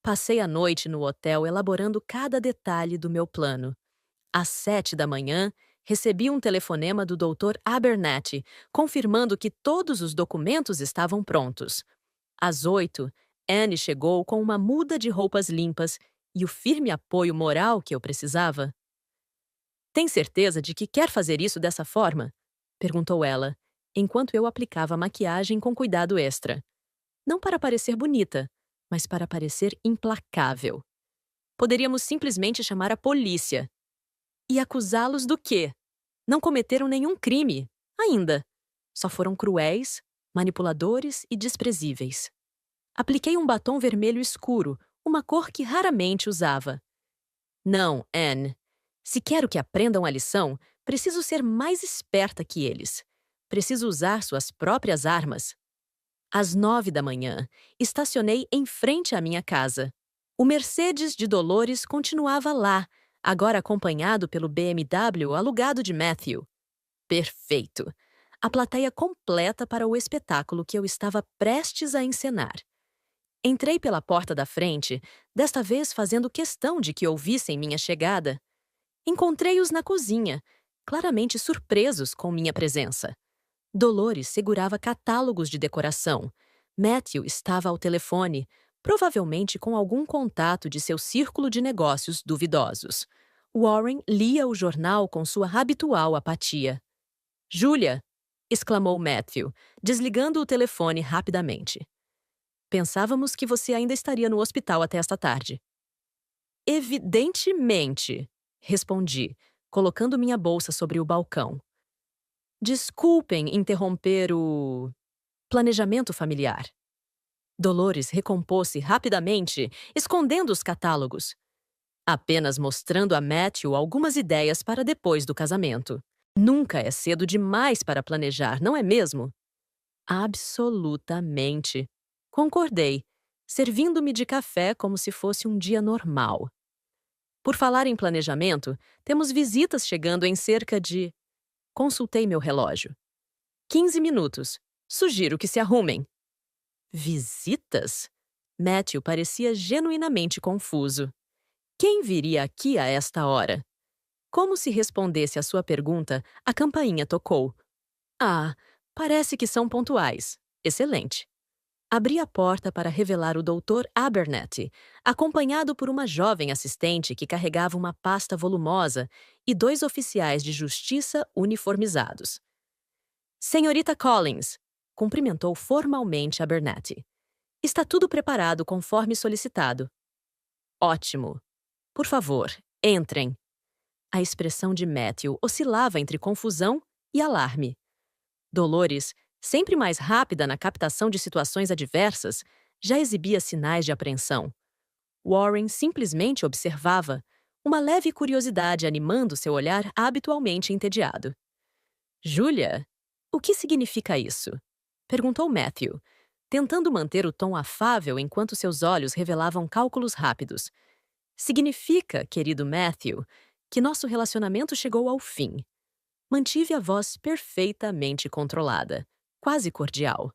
Passei a noite no hotel elaborando cada detalhe do meu plano. Às 7 da manhã, recebi um telefonema do Dr. Abernathy, confirmando que todos os documentos estavam prontos. Às 8, Anne chegou com uma muda de roupas limpas e o firme apoio moral que eu precisava. Tem certeza de que quer fazer isso dessa forma? Perguntou ela, enquanto eu aplicava a maquiagem com cuidado extra. Não para parecer bonita, mas para parecer implacável. Poderíamos simplesmente chamar a polícia. E acusá-los do quê? Não cometeram nenhum crime, ainda. Só foram cruéis, manipuladores e desprezíveis. Apliquei um batom vermelho escuro, uma cor que raramente usava. Não, Anne. Se quero que aprendam a lição, preciso ser mais esperta que eles. Preciso usar suas próprias armas. Às 9 da manhã, estacionei em frente à minha casa. O Mercedes de Dolores continuava lá, agora acompanhado pelo BMW alugado de Matthew. Perfeito! A plateia completa para o espetáculo que eu estava prestes a encenar. Entrei pela porta da frente, desta vez fazendo questão de que ouvissem minha chegada. Encontrei-os na cozinha, claramente surpresos com minha presença. Dolores segurava catálogos de decoração. Matthew estava ao telefone, provavelmente com algum contato de seu círculo de negócios duvidosos. Warren lia o jornal com sua habitual apatia. "Julia!" exclamou Matthew, desligando o telefone rapidamente. "Pensávamos que você ainda estaria no hospital até esta tarde." "Evidentemente!" respondi, colocando minha bolsa sobre o balcão. "Desculpem interromper o planejamento familiar." Dolores recompôs-se rapidamente, escondendo os catálogos. "Apenas mostrando a Matthew algumas ideias para depois do casamento. Nunca é cedo demais para planejar, não é mesmo?" "Absolutamente." Concordei, servindo-me de café como se fosse um dia normal. "Por falar em planejamento, temos visitas chegando em cerca de..." Consultei meu relógio. 15 minutos. Sugiro que se arrumem." "Visitas?" Matthew parecia genuinamente confuso. "Quem viria aqui a esta hora?" Como se respondesse à sua pergunta, a campainha tocou. "Ah, parece que são pontuais. Excelente." Abri a porta para revelar o Dr. Abernathy, acompanhado por uma jovem assistente que carregava uma pasta volumosa e 2 oficiais de justiça uniformizados. "Senhorita Collins", cumprimentou formalmente Abernathy. "Está tudo preparado conforme solicitado." "Ótimo. Por favor, entrem." A expressão de Matthew oscilava entre confusão e alarme. Dolores, sempre mais rápida na captação de situações adversas, já exibia sinais de apreensão. Warren simplesmente observava, uma leve curiosidade animando seu olhar habitualmente entediado. "Julia, o que significa isso?" perguntou Matthew, tentando manter o tom afável enquanto seus olhos revelavam cálculos rápidos. "Significa, querido Matthew, que nosso relacionamento chegou ao fim." Mantive a voz perfeitamente controlada, quase cordial.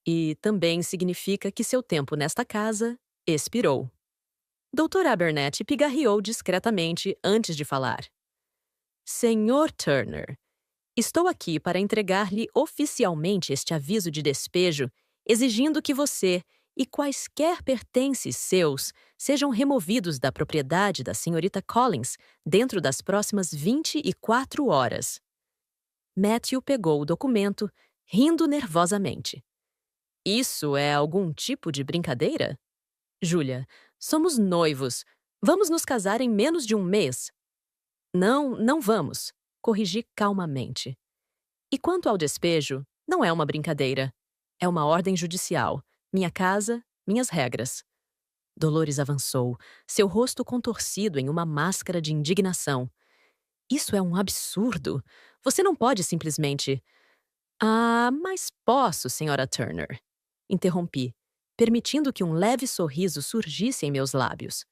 "E também significa que seu tempo nesta casa expirou." Dr. Abernathy pigarreou discretamente antes de falar. "Senhor Turner, estou aqui para entregar-lhe oficialmente este aviso de despejo, exigindo que você e quaisquer pertences seus sejam removidos da propriedade da senhorita Collins dentro das próximas 24 horas. Matthew pegou o documento, rindo nervosamente. "Isso é algum tipo de brincadeira?" "Julia, somos noivos. Vamos nos casar em menos de um mês." "Não, não vamos", corrigi calmamente. "E quanto ao despejo, não é uma brincadeira. É uma ordem judicial. Minha casa, minhas regras." Dolores avançou, seu rosto contorcido em uma máscara de indignação. "Isso é um absurdo. Você não pode simplesmente..." "Ah, mas posso, senhora Turner." Interrompi, permitindo que um leve sorriso surgisse em meus lábios.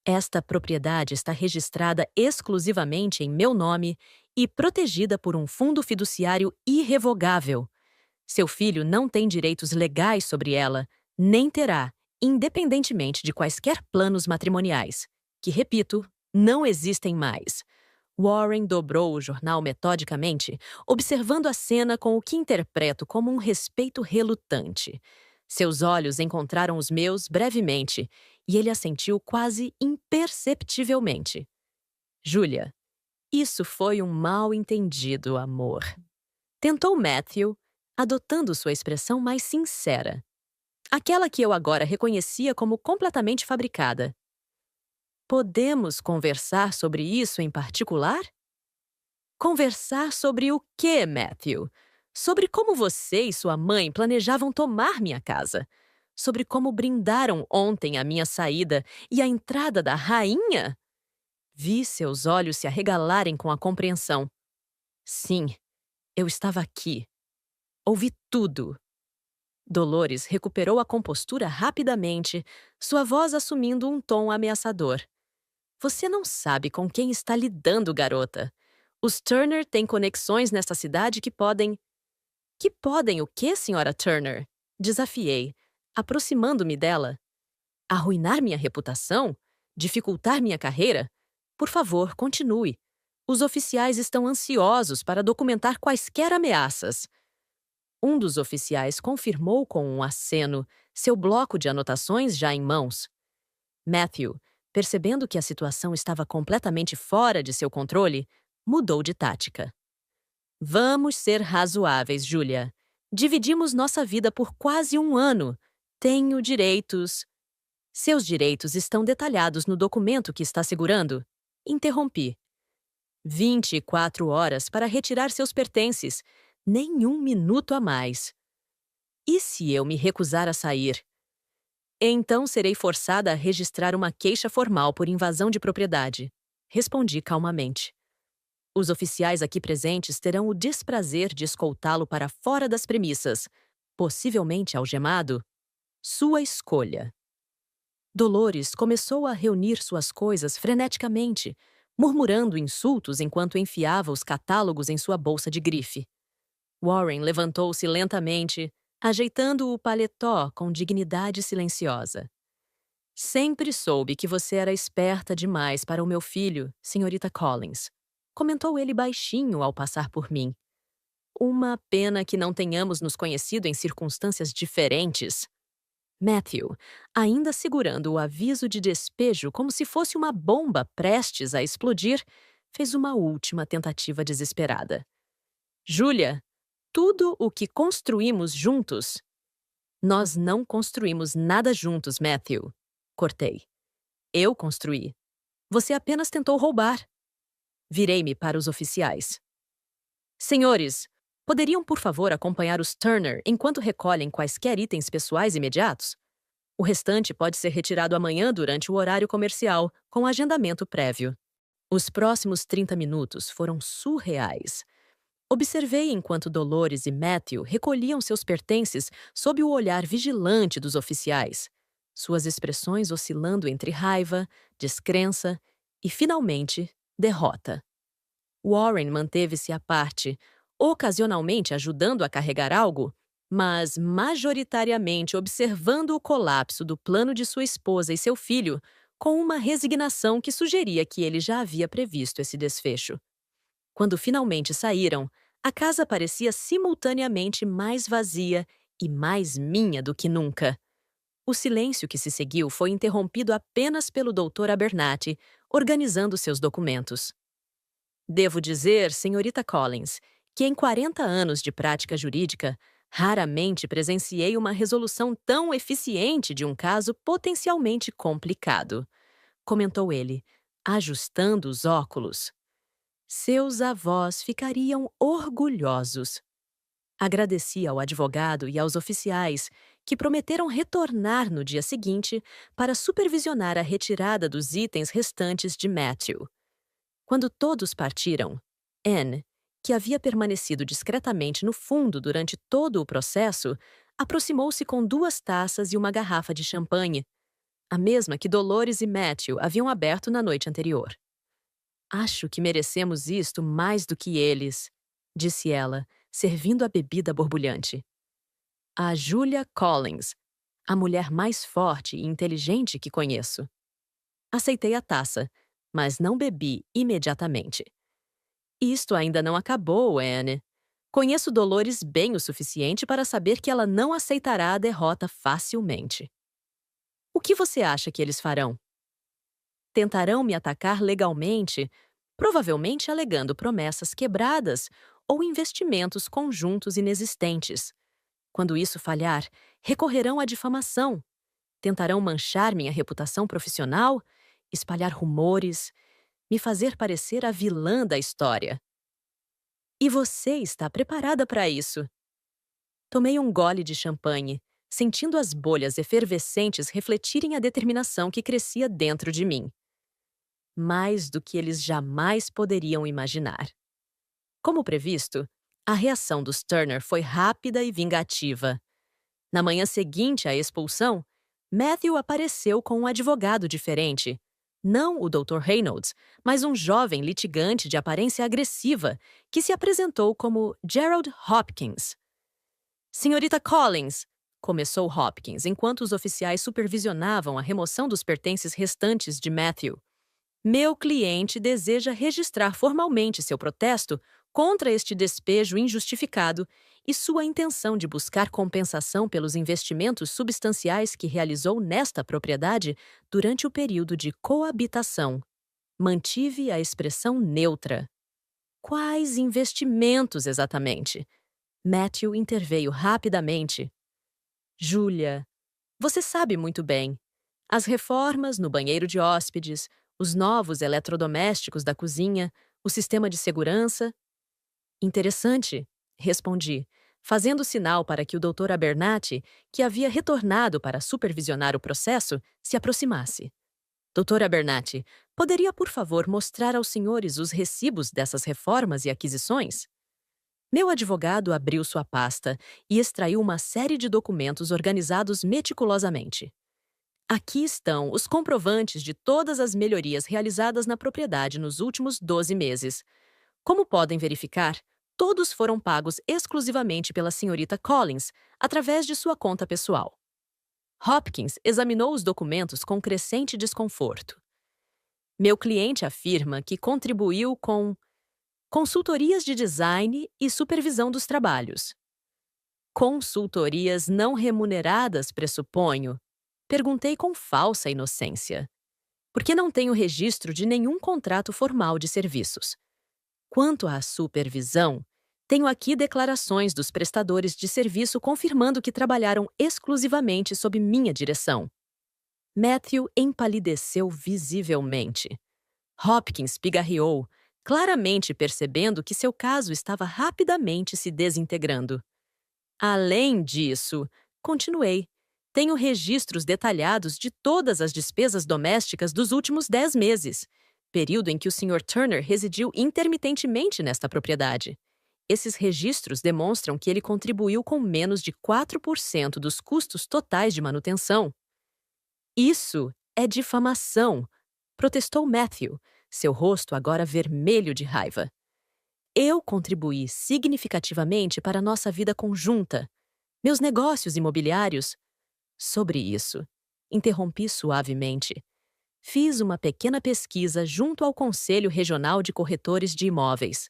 "Esta propriedade está registrada exclusivamente em meu nome e protegida por um fundo fiduciário irrevogável. Seu filho não tem direitos legais sobre ela, nem terá, independentemente de quaisquer planos matrimoniais, que, repito, não existem mais." Warren dobrou o jornal metodicamente, observando a cena com o que interpreto como um respeito relutante. Seus olhos encontraram os meus brevemente, e ele assentiu quase imperceptivelmente. "Julia, isso foi um mal-entendido, amor." Tentou Matthew, adotando sua expressão mais sincera. Aquela que eu agora reconhecia como completamente fabricada. Podemos conversar sobre isso em particular? Conversar sobre o quê, Matthew? Sobre como você e sua mãe planejavam tomar minha casa. Sobre como brindaram ontem a minha saída e a entrada da rainha? Vi seus olhos se arregalarem com a compreensão. Sim, eu estava aqui. Ouvi tudo. Dolores recuperou a compostura rapidamente, sua voz assumindo um tom ameaçador. Você não sabe com quem está lidando, garota. Os Turner têm conexões nesta cidade que podem... Que podem o quê, senhora Turner? Desafiei, aproximando-me dela. Arruinar minha reputação? Dificultar minha carreira? Por favor, continue. Os oficiais estão ansiosos para documentar quaisquer ameaças. Um dos oficiais confirmou com um aceno, seu bloco de anotações já em mãos. Matthew, percebendo que a situação estava completamente fora de seu controle, mudou de tática. Vamos ser razoáveis, Julia. Dividimos nossa vida por quase um ano. Tenho direitos. Seus direitos estão detalhados no documento que está segurando? Interrompi. 24 horas para retirar seus pertences. Nem um minuto a mais. E se eu me recusar a sair? Então serei forçada a registrar uma queixa formal por invasão de propriedade. Respondi calmamente. Os oficiais aqui presentes terão o desprazer de escoltá-lo para fora das premissas, possivelmente algemado. Sua escolha. Dolores começou a reunir suas coisas freneticamente, murmurando insultos enquanto enfiava os catálogos em sua bolsa de grife. Warren levantou-se lentamente, ajeitando o paletó com dignidade silenciosa. Sempre soube que você era esperta demais para o meu filho, senhorita Collins. Comentou ele baixinho ao passar por mim. Uma pena que não tenhamos nos conhecido em circunstâncias diferentes. Matthew, ainda segurando o aviso de despejo como se fosse uma bomba prestes a explodir, fez uma última tentativa desesperada. Julia, tudo o que construímos juntos... Nós não construímos nada juntos, Matthew. Cortei. Eu construí. Você apenas tentou roubar. Virei-me para os oficiais. Senhores, poderiam por favor acompanhar os Turner enquanto recolhem quaisquer itens pessoais imediatos? O restante pode ser retirado amanhã durante o horário comercial, com agendamento prévio. Os próximos 30 minutos foram surreais. Observei enquanto Dolores e Matthew recolhiam seus pertences sob o olhar vigilante dos oficiais, suas expressões oscilando entre raiva, descrença e, finalmente, derrota. Warren manteve-se à parte, ocasionalmente ajudando a carregar algo, mas majoritariamente observando o colapso do plano de sua esposa e seu filho, com uma resignação que sugeria que ele já havia previsto esse desfecho. Quando finalmente saíram, a casa parecia simultaneamente mais vazia e mais minha do que nunca. O silêncio que se seguiu foi interrompido apenas pelo Dr. Abernathy, organizando seus documentos. Devo dizer, senhorita Collins, que em 40 anos de prática jurídica, raramente presenciei uma resolução tão eficiente de um caso potencialmente complicado, comentou ele, ajustando os óculos. Seus avós ficariam orgulhosos. Agradeci ao advogado e aos oficiais, que prometeram retornar no dia seguinte para supervisionar a retirada dos itens restantes de Matthew. Quando todos partiram, Anne, que havia permanecido discretamente no fundo durante todo o processo, aproximou-se com 2 taças e uma garrafa de champanhe, a mesma que Dolores e Matthew haviam aberto na noite anterior. Acho que merecemos isto mais do que eles, disse ela, servindo a bebida borbulhante. A Julia Collins, a mulher mais forte e inteligente que conheço. Aceitei a taça, mas não bebi imediatamente. Isto ainda não acabou, Anne. Conheço Dolores bem o suficiente para saber que ela não aceitará a derrota facilmente. O que você acha que eles farão? Tentarão me atacar legalmente, provavelmente alegando promessas quebradas ou investimentos conjuntos inexistentes. Quando isso falhar, recorrerão à difamação. Tentarão manchar minha reputação profissional espalhar rumores, me fazer parecer a vilã da história. E você está preparada para isso. Tomei um gole de champanhe, sentindo as bolhas efervescentes refletirem a determinação que crescia dentro de mim. Mais do que eles jamais poderiam imaginar. Como previsto, a reação dos Turner foi rápida e vingativa. Na manhã seguinte à expulsão, Matthew apareceu com um advogado diferente. Não o Dr. Reynolds, mas um jovem litigante de aparência agressiva que se apresentou como Gerald Hopkins. Senhorita Collins, começou Hopkins enquanto os oficiais supervisionavam a remoção dos pertences restantes de Matthew. Meu cliente deseja registrar formalmente seu protesto contra este despejo injustificado e sua intenção de buscar compensação pelos investimentos substanciais que realizou nesta propriedade durante o período de coabitação. Mantive a expressão neutra. Quais investimentos exatamente? Matthew interveio rapidamente. Júlia, você sabe muito bem. As reformas no banheiro de hóspedes, os novos eletrodomésticos da cozinha, o sistema de segurança. Interessante, respondi, fazendo sinal para que o Dr. Abernathy, que havia retornado para supervisionar o processo, se aproximasse. Dr. Abernathy, poderia, por favor, mostrar aos senhores os recibos dessas reformas e aquisições? Meu advogado abriu sua pasta e extraiu uma série de documentos organizados meticulosamente. Aqui estão os comprovantes de todas as melhorias realizadas na propriedade nos últimos 12 meses. Como podem verificar, todos foram pagos exclusivamente pela senhorita Collins, através de sua conta pessoal. Hopkins examinou os documentos com crescente desconforto. Meu cliente afirma que contribuiu com consultorias de design e supervisão dos trabalhos. Consultorias não remuneradas, pressuponho? Perguntei com falsa inocência. Porque não tenho registro de nenhum contrato formal de serviços. Quanto à supervisão, tenho aqui declarações dos prestadores de serviço confirmando que trabalharam exclusivamente sob minha direção. Matthew empalideceu visivelmente. Hopkins pigarreou, claramente percebendo que seu caso estava rapidamente se desintegrando. Além disso, continuei, tenho registros detalhados de todas as despesas domésticas dos últimos 10 meses, período em que o Sr. Turner residiu intermitentemente nesta propriedade. Esses registros demonstram que ele contribuiu com menos de 4% dos custos totais de manutenção. Isso é difamação, protestou Matthew, seu rosto agora vermelho de raiva. Eu contribuí significativamente para nossa vida conjunta. Meus negócios imobiliários. Sobre isso, interrompi suavemente. Fiz uma pequena pesquisa junto ao Conselho Regional de Corretores de Imóveis.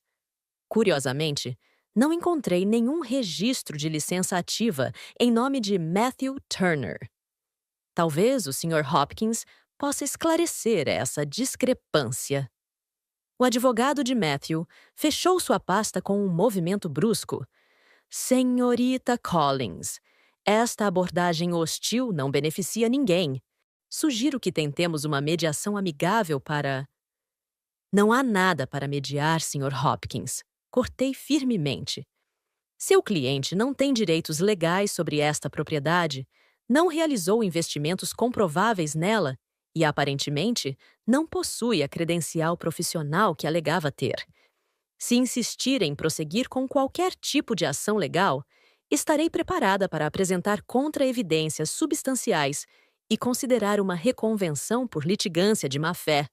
Curiosamente, não encontrei nenhum registro de licença ativa em nome de Matthew Turner. Talvez o Sr. Hopkins possa esclarecer essa discrepância. O advogado de Matthew fechou sua pasta com um movimento brusco. Senhorita Collins, esta abordagem hostil não beneficia ninguém. Sugiro que tentemos uma mediação amigável para... Não há nada para mediar, Sr. Hopkins. Cortei firmemente. Seu cliente não tem direitos legais sobre esta propriedade, não realizou investimentos comprováveis nela e, aparentemente, não possui a credencial profissional que alegava ter. Se insistir em prosseguir com qualquer tipo de ação legal, estarei preparada para apresentar contra-evidências substanciais e considerar uma reconvenção por litigância de má-fé.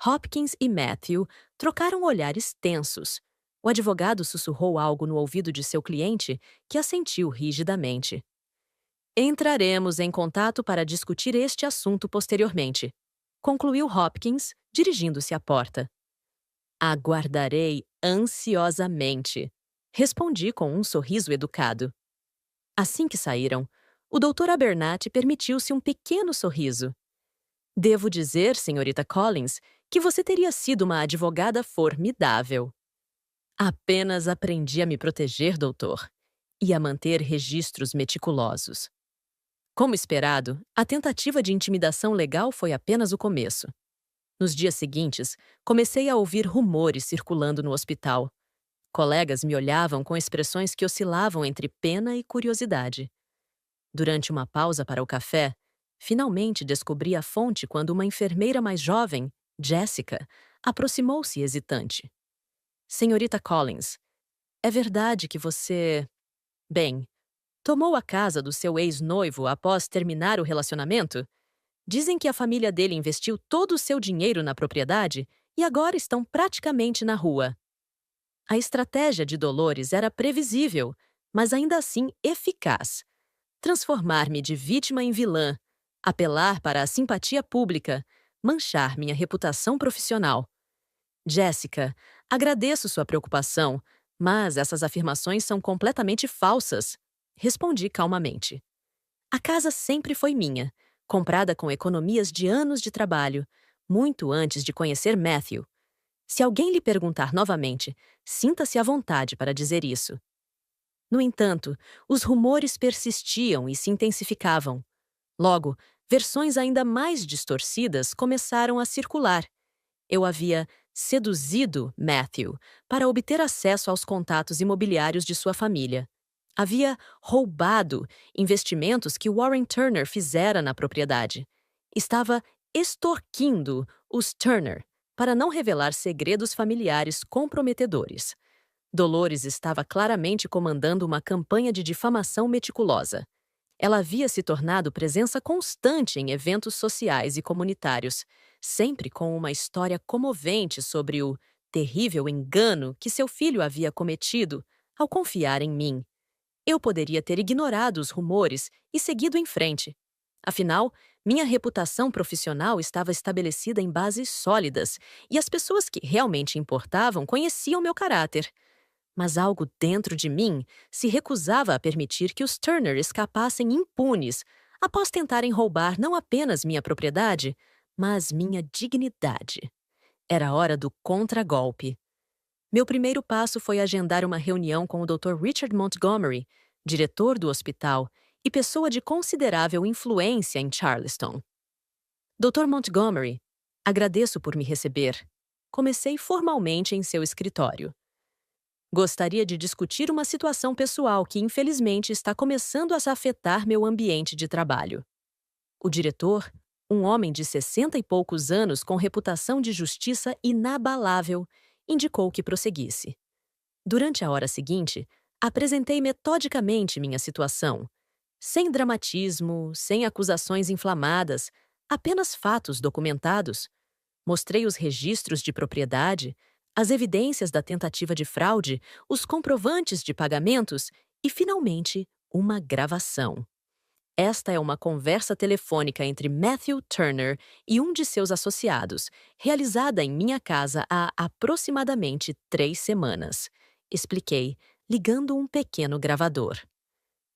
Hopkins e Matthew trocaram olhares tensos. O advogado sussurrou algo no ouvido de seu cliente, que assentiu rigidamente. Entraremos em contato para discutir este assunto posteriormente, concluiu Hopkins, dirigindo-se à porta. Aguardarei ansiosamente, respondi com um sorriso educado. Assim que saíram, o Dr. Abernathy permitiu-se um pequeno sorriso. Devo dizer, senhorita Collins, que você teria sido uma advogada formidável. Apenas aprendi a me proteger, doutor, e a manter registros meticulosos. Como esperado, a tentativa de intimidação legal foi apenas o começo. Nos dias seguintes, comecei a ouvir rumores circulando no hospital. Colegas me olhavam com expressões que oscilavam entre pena e curiosidade. Durante uma pausa para o café, finalmente descobri a fonte quando uma enfermeira mais jovem, Jessica, aproximou-se hesitante. Senhorita Collins, é verdade que você... Bem, tomou a casa do seu ex-noivo após terminar o relacionamento? Dizem que a família dele investiu todo o seu dinheiro na propriedade e agora estão praticamente na rua. A estratégia de Dolores era previsível, mas ainda assim eficaz. Transformar-me de vítima em vilã, apelar para a simpatia pública, manchar minha reputação profissional. Jéssica, agradeço sua preocupação, mas essas afirmações são completamente falsas. Respondi calmamente. A casa sempre foi minha, comprada com economias de anos de trabalho, muito antes de conhecer Matthew. Se alguém lhe perguntar novamente, sinta-se à vontade para dizer isso. No entanto, os rumores persistiam e se intensificavam. Logo, versões ainda mais distorcidas começaram a circular. Eu havia seduzido Matthew para obter acesso aos contatos imobiliários de sua família. Havia roubado investimentos que Warren Turner fizera na propriedade. Estava extorquindo os Turner para não revelar segredos familiares comprometedores. Dolores estava claramente comandando uma campanha de difamação meticulosa. Ela havia se tornado presença constante em eventos sociais e comunitários, sempre com uma história comovente sobre o terrível engano que seu filho havia cometido ao confiar em mim. Eu poderia ter ignorado os rumores e seguido em frente. Afinal, minha reputação profissional estava estabelecida em bases sólidas e as pessoas que realmente importavam conheciam meu caráter. Mas algo dentro de mim se recusava a permitir que os Turner escapassem impunes após tentarem roubar não apenas minha propriedade, mas minha dignidade. Era hora do contragolpe. Meu primeiro passo foi agendar uma reunião com o Dr. Richard Montgomery, diretor do hospital e pessoa de considerável influência em Charleston. Dr. Montgomery, agradeço por me receber. Comecei formalmente em seu escritório. Gostaria de discutir uma situação pessoal que, infelizmente, está começando a afetar meu ambiente de trabalho. O diretor, um homem de 60 e poucos anos com reputação de justiça inabalável, indicou que prosseguisse. Durante a hora seguinte, apresentei metodicamente minha situação. Sem dramatismo, sem acusações inflamadas, apenas fatos documentados. Mostrei os registros de propriedade, as evidências da tentativa de fraude, os comprovantes de pagamentos e, finalmente, uma gravação. Esta é uma conversa telefônica entre Matthew Turner e um de seus associados, realizada em minha casa há aproximadamente 3 semanas. Expliquei, ligando um pequeno gravador.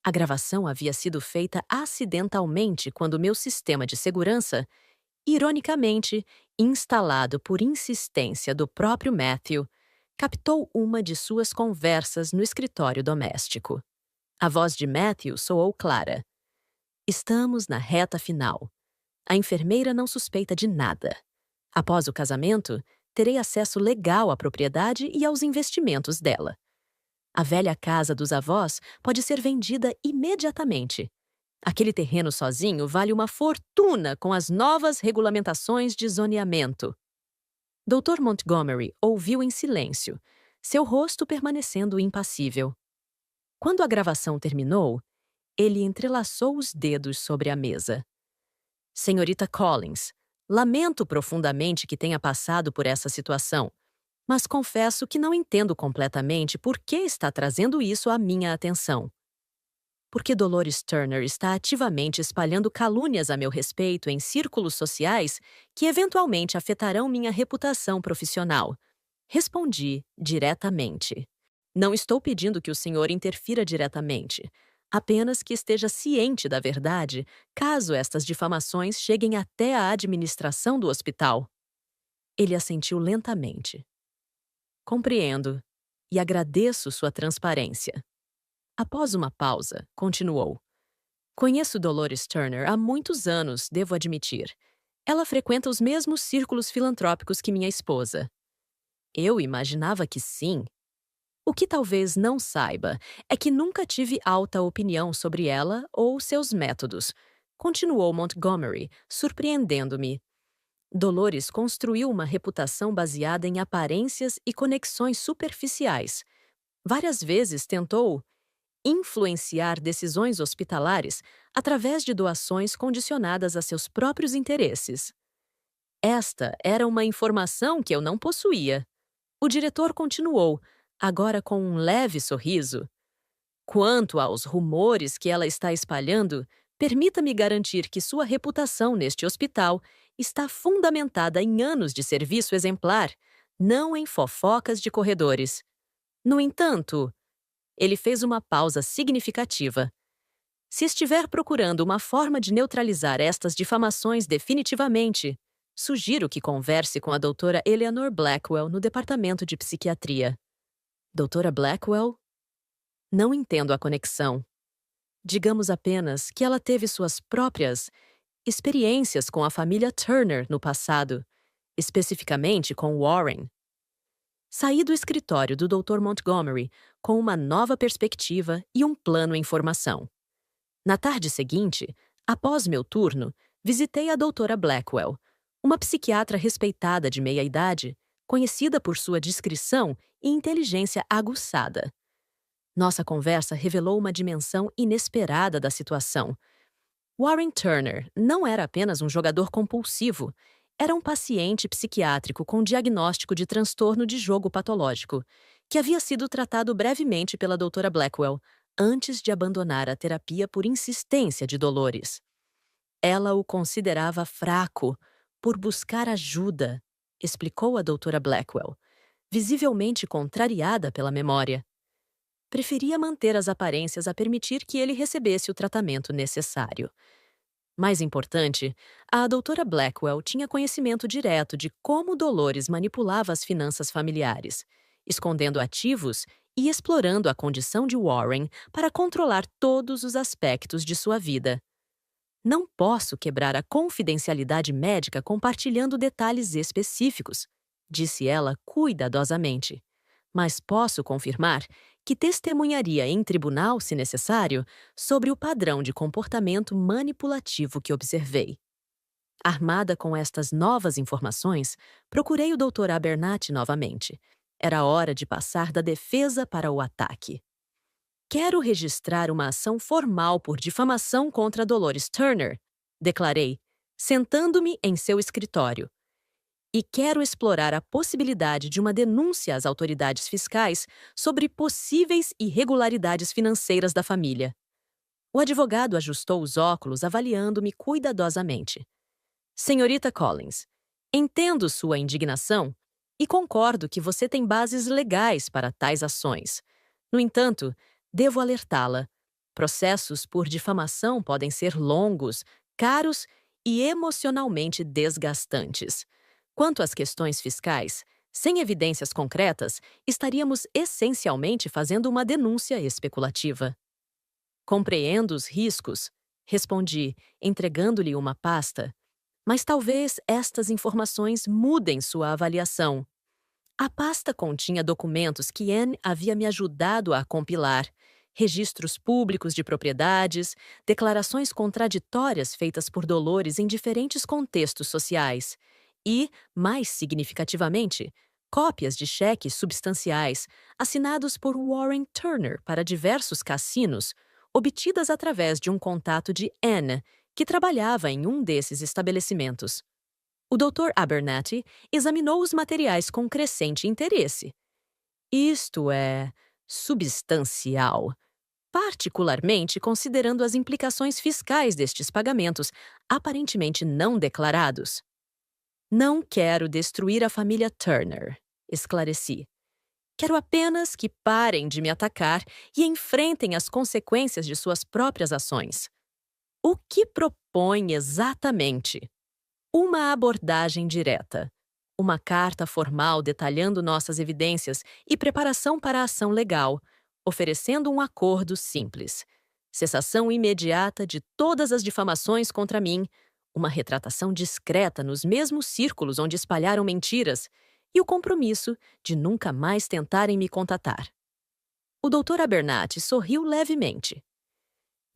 A gravação havia sido feita acidentalmente quando meu sistema de segurança, ironicamente, instalado por insistência do próprio Matthew, captou uma de suas conversas no escritório doméstico. A voz de Matthew soou clara. Estamos na reta final. A enfermeira não suspeita de nada. Após o casamento, terei acesso legal à propriedade e aos investimentos dela. A velha casa dos avós pode ser vendida imediatamente. Aquele terreno sozinho vale uma fortuna com as novas regulamentações de zoneamento. Dr. Montgomery ouviu em silêncio, seu rosto permanecendo impassível. Quando a gravação terminou, ele entrelaçou os dedos sobre a mesa. Senhorita Collins, lamento profundamente que tenha passado por essa situação, mas confesso que não entendo completamente por que está trazendo isso à minha atenção. Porque Dolores Turner está ativamente espalhando calúnias a meu respeito em círculos sociais que eventualmente afetarão minha reputação profissional. Respondi diretamente. Não estou pedindo que o senhor interfira diretamente, apenas que esteja ciente da verdade caso estas difamações cheguem até a administração do hospital. Ele assentiu lentamente. Compreendo e agradeço sua transparência. Após uma pausa, continuou. Conheço Dolores Turner há muitos anos, devo admitir. Ela frequenta os mesmos círculos filantrópicos que minha esposa. Eu imaginava que sim. O que talvez não saiba é que nunca tive alta opinião sobre ela ou seus métodos. Continuou Montgomery, surpreendendo-me. Dolores construiu uma reputação baseada em aparências e conexões superficiais. Várias vezes tentou influenciar decisões hospitalares através de doações condicionadas a seus próprios interesses. Esta era uma informação que eu não possuía. O diretor continuou, agora com um leve sorriso. Quanto aos rumores que ela está espalhando, permita-me garantir que sua reputação neste hospital está fundamentada em anos de serviço exemplar, não em fofocas de corredores. No entanto, ele fez uma pausa significativa. Se estiver procurando uma forma de neutralizar estas difamações definitivamente, sugiro que converse com a doutora Eleanor Blackwell no departamento de psiquiatria. Doutora Blackwell? Não entendo a conexão. Digamos apenas que ela teve suas próprias experiências com a família Turner no passado, especificamente com Warren. Saí do escritório do Dr. Montgomery com uma nova perspectiva e um plano em formação. Na tarde seguinte, após meu turno, visitei a doutora Blackwell, uma psiquiatra respeitada de meia-idade, conhecida por sua discrição e inteligência aguçada. Nossa conversa revelou uma dimensão inesperada da situação. Warren Turner não era apenas um jogador compulsivo, era um paciente psiquiátrico com diagnóstico de transtorno de jogo patológico, que havia sido tratado brevemente pela doutora Blackwell antes de abandonar a terapia por insistência de Dolores. Ela o considerava fraco por buscar ajuda, explicou a doutora Blackwell, visivelmente contrariada pela memória. Preferia manter as aparências a permitir que ele recebesse o tratamento necessário. Mais importante, a doutora Blackwell tinha conhecimento direto de como Dolores manipulava as finanças familiares, escondendo ativos e explorando a condição de Warren para controlar todos os aspectos de sua vida. Não posso quebrar a confidencialidade médica compartilhando detalhes específicos, disse ela cuidadosamente. Mas posso confirmar que testemunharia em tribunal, se necessário, sobre o padrão de comportamento manipulativo que observei. Armada com estas novas informações, procurei o Dr. Abernathy novamente. Era hora de passar da defesa para o ataque. Quero registrar uma ação formal por difamação contra Dolores Turner, declarei, sentando-me em seu escritório. E quero explorar a possibilidade de uma denúncia às autoridades fiscais sobre possíveis irregularidades financeiras da família. O advogado ajustou os óculos, avaliando-me cuidadosamente. Senhorita Collins, entendo sua indignação e concordo que você tem bases legais para tais ações. No entanto, devo alertá-la. Processos por difamação podem ser longos, caros e emocionalmente desgastantes. Quanto às questões fiscais, sem evidências concretas, estaríamos essencialmente fazendo uma denúncia especulativa. Compreendo os riscos, respondi, entregando-lhe uma pasta. Mas talvez estas informações mudem sua avaliação. A pasta continha documentos que Anne havia me ajudado a compilar, registros públicos de propriedades, declarações contraditórias feitas por Dolores em diferentes contextos sociais e, mais significativamente, cópias de cheques substanciais assinados por Warren Turner para diversos cassinos, obtidas através de um contato de Anne, que trabalhava em um desses estabelecimentos. O Dr. Abernathy examinou os materiais com crescente interesse. Isto é substancial, particularmente considerando as implicações fiscais destes pagamentos, aparentemente não declarados. Não quero destruir a família Turner, esclareci. Quero apenas que parem de me atacar e enfrentem as consequências de suas próprias ações. O que propõe exatamente? Uma abordagem direta, uma carta formal detalhando nossas evidências e preparação para a ação legal, oferecendo um acordo simples. cessação imediata de todas as difamações contra mim, uma retratação discreta nos mesmos círculos onde espalharam mentiras e o compromisso de nunca mais tentarem me contatar. O Dr. Abernathy sorriu levemente.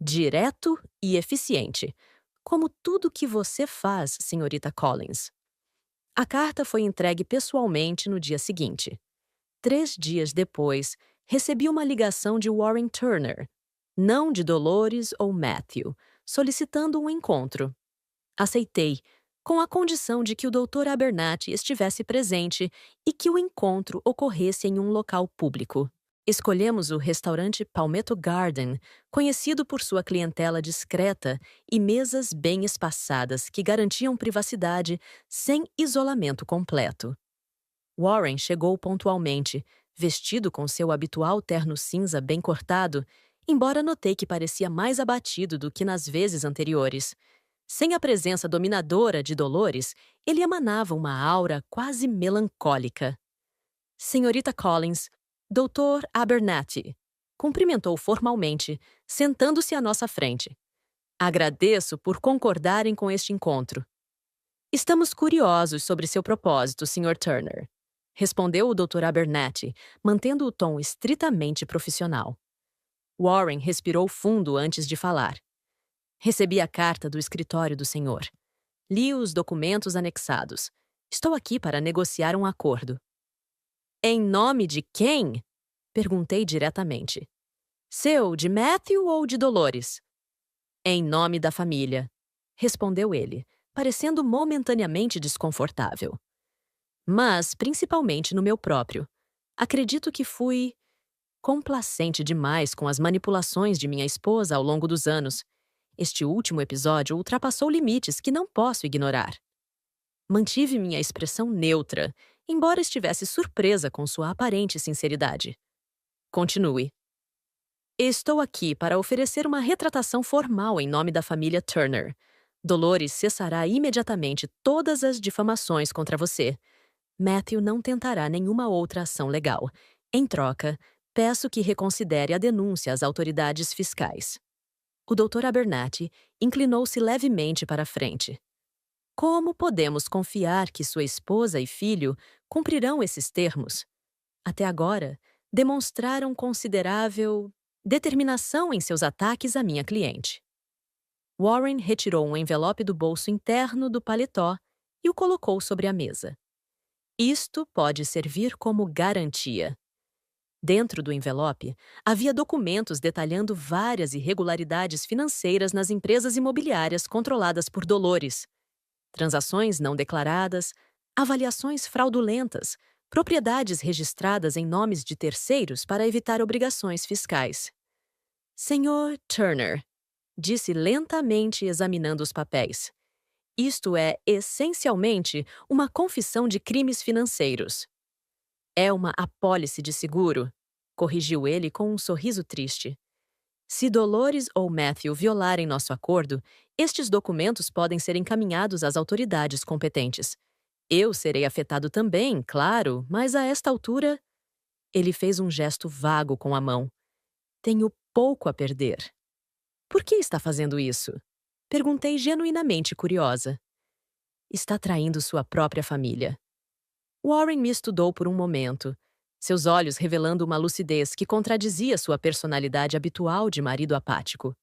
Direto e eficiente, como tudo que você faz, senhorita Collins. A carta foi entregue pessoalmente no dia seguinte. 3 dias depois, recebi uma ligação de Warren Turner, não de Dolores ou Matthew, solicitando um encontro. Aceitei, com a condição de que o Dr. Abernathy estivesse presente e que o encontro ocorresse em um local público. Escolhemos o restaurante Palmetto Garden, conhecido por sua clientela discreta e mesas bem espaçadas que garantiam privacidade sem isolamento completo. Warren chegou pontualmente, vestido com seu habitual terno cinza bem cortado, embora notei que parecia mais abatido do que nas vezes anteriores. Sem a presença dominadora de Dolores, ele emanava uma aura quase melancólica. Senhorita Collins, Dr. Abernathy, cumprimentou formalmente, sentando-se à nossa frente. Agradeço por concordarem com este encontro. Estamos curiosos sobre seu propósito, Sr. Turner, respondeu o Dr. Abernathy, mantendo o tom estritamente profissional. Warren respirou fundo antes de falar. Recebi a carta do escritório do senhor. Li os documentos anexados. Estou aqui para negociar um acordo. Em nome de quem? Perguntei diretamente. Seu, de Matthew ou de Dolores? Em nome da família, respondeu ele, parecendo momentaneamente desconfortável. Mas, principalmente no meu próprio. Acredito que fui complacente demais com as manipulações de minha esposa ao longo dos anos. Este último episódio ultrapassou limites que não posso ignorar. Mantive minha expressão neutra, embora estivesse surpresa com sua aparente sinceridade. Continue. Estou aqui para oferecer uma retratação formal em nome da família Turner. Dolores cessará imediatamente todas as difamações contra você. Matthew não tentará nenhuma outra ação legal. Em troca, peço que reconsidere a denúncia às autoridades fiscais. O Dr. Abernathy inclinou-se levemente para a frente. Como podemos confiar que sua esposa e filho cumprirão esses termos? Até agora, demonstraram considerável determinação em seus ataques à minha cliente. Warren retirou um envelope do bolso interno do paletó e o colocou sobre a mesa. Isto pode servir como garantia. Dentro do envelope, havia documentos detalhando várias irregularidades financeiras nas empresas imobiliárias controladas por Dolores. Transações não declaradas, avaliações fraudulentas, propriedades registradas em nomes de terceiros para evitar obrigações fiscais. Senhor Turner, disse lentamente examinando os papéis. Isto é, essencialmente, uma confissão de crimes financeiros. É uma apólice de seguro, corrigiu ele com um sorriso triste. Se Dolores ou Matthew violarem nosso acordo, estes documentos podem ser encaminhados às autoridades competentes. Eu serei afetado também, claro, mas a esta altura... Ele fez um gesto vago com a mão. Tenho pouco a perder. Por que está fazendo isso? Perguntei genuinamente curiosa. Está traindo sua própria família. Warren me estudou por um momento, seus olhos revelando uma lucidez que contradizia sua personalidade habitual de marido apático.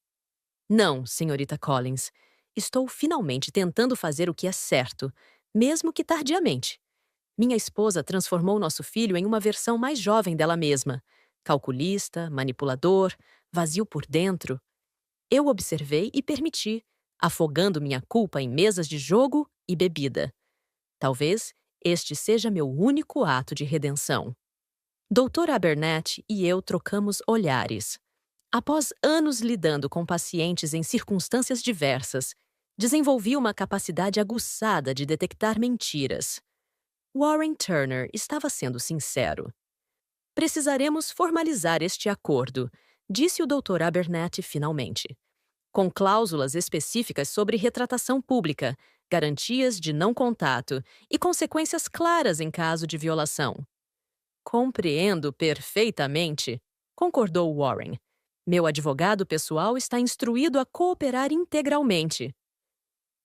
Não, senhorita Collins. Estou finalmente tentando fazer o que é certo, mesmo que tardiamente. Minha esposa transformou nosso filho em uma versão mais jovem dela mesma, calculista, manipulador, vazio por dentro. Eu observei e permiti, afogando minha culpa em mesas de jogo e bebida. Talvez este seja meu único ato de redenção. Dr. Abernathy e eu trocamos olhares. Após anos lidando com pacientes em circunstâncias diversas, desenvolvi uma capacidade aguçada de detectar mentiras. Warren Turner estava sendo sincero. Precisaremos formalizar este acordo, disse o Dr. Abernathy finalmente, com cláusulas específicas sobre retratação pública, garantias de não contato e consequências claras em caso de violação. Compreendo perfeitamente, concordou Warren. Meu advogado pessoal está instruído a cooperar integralmente.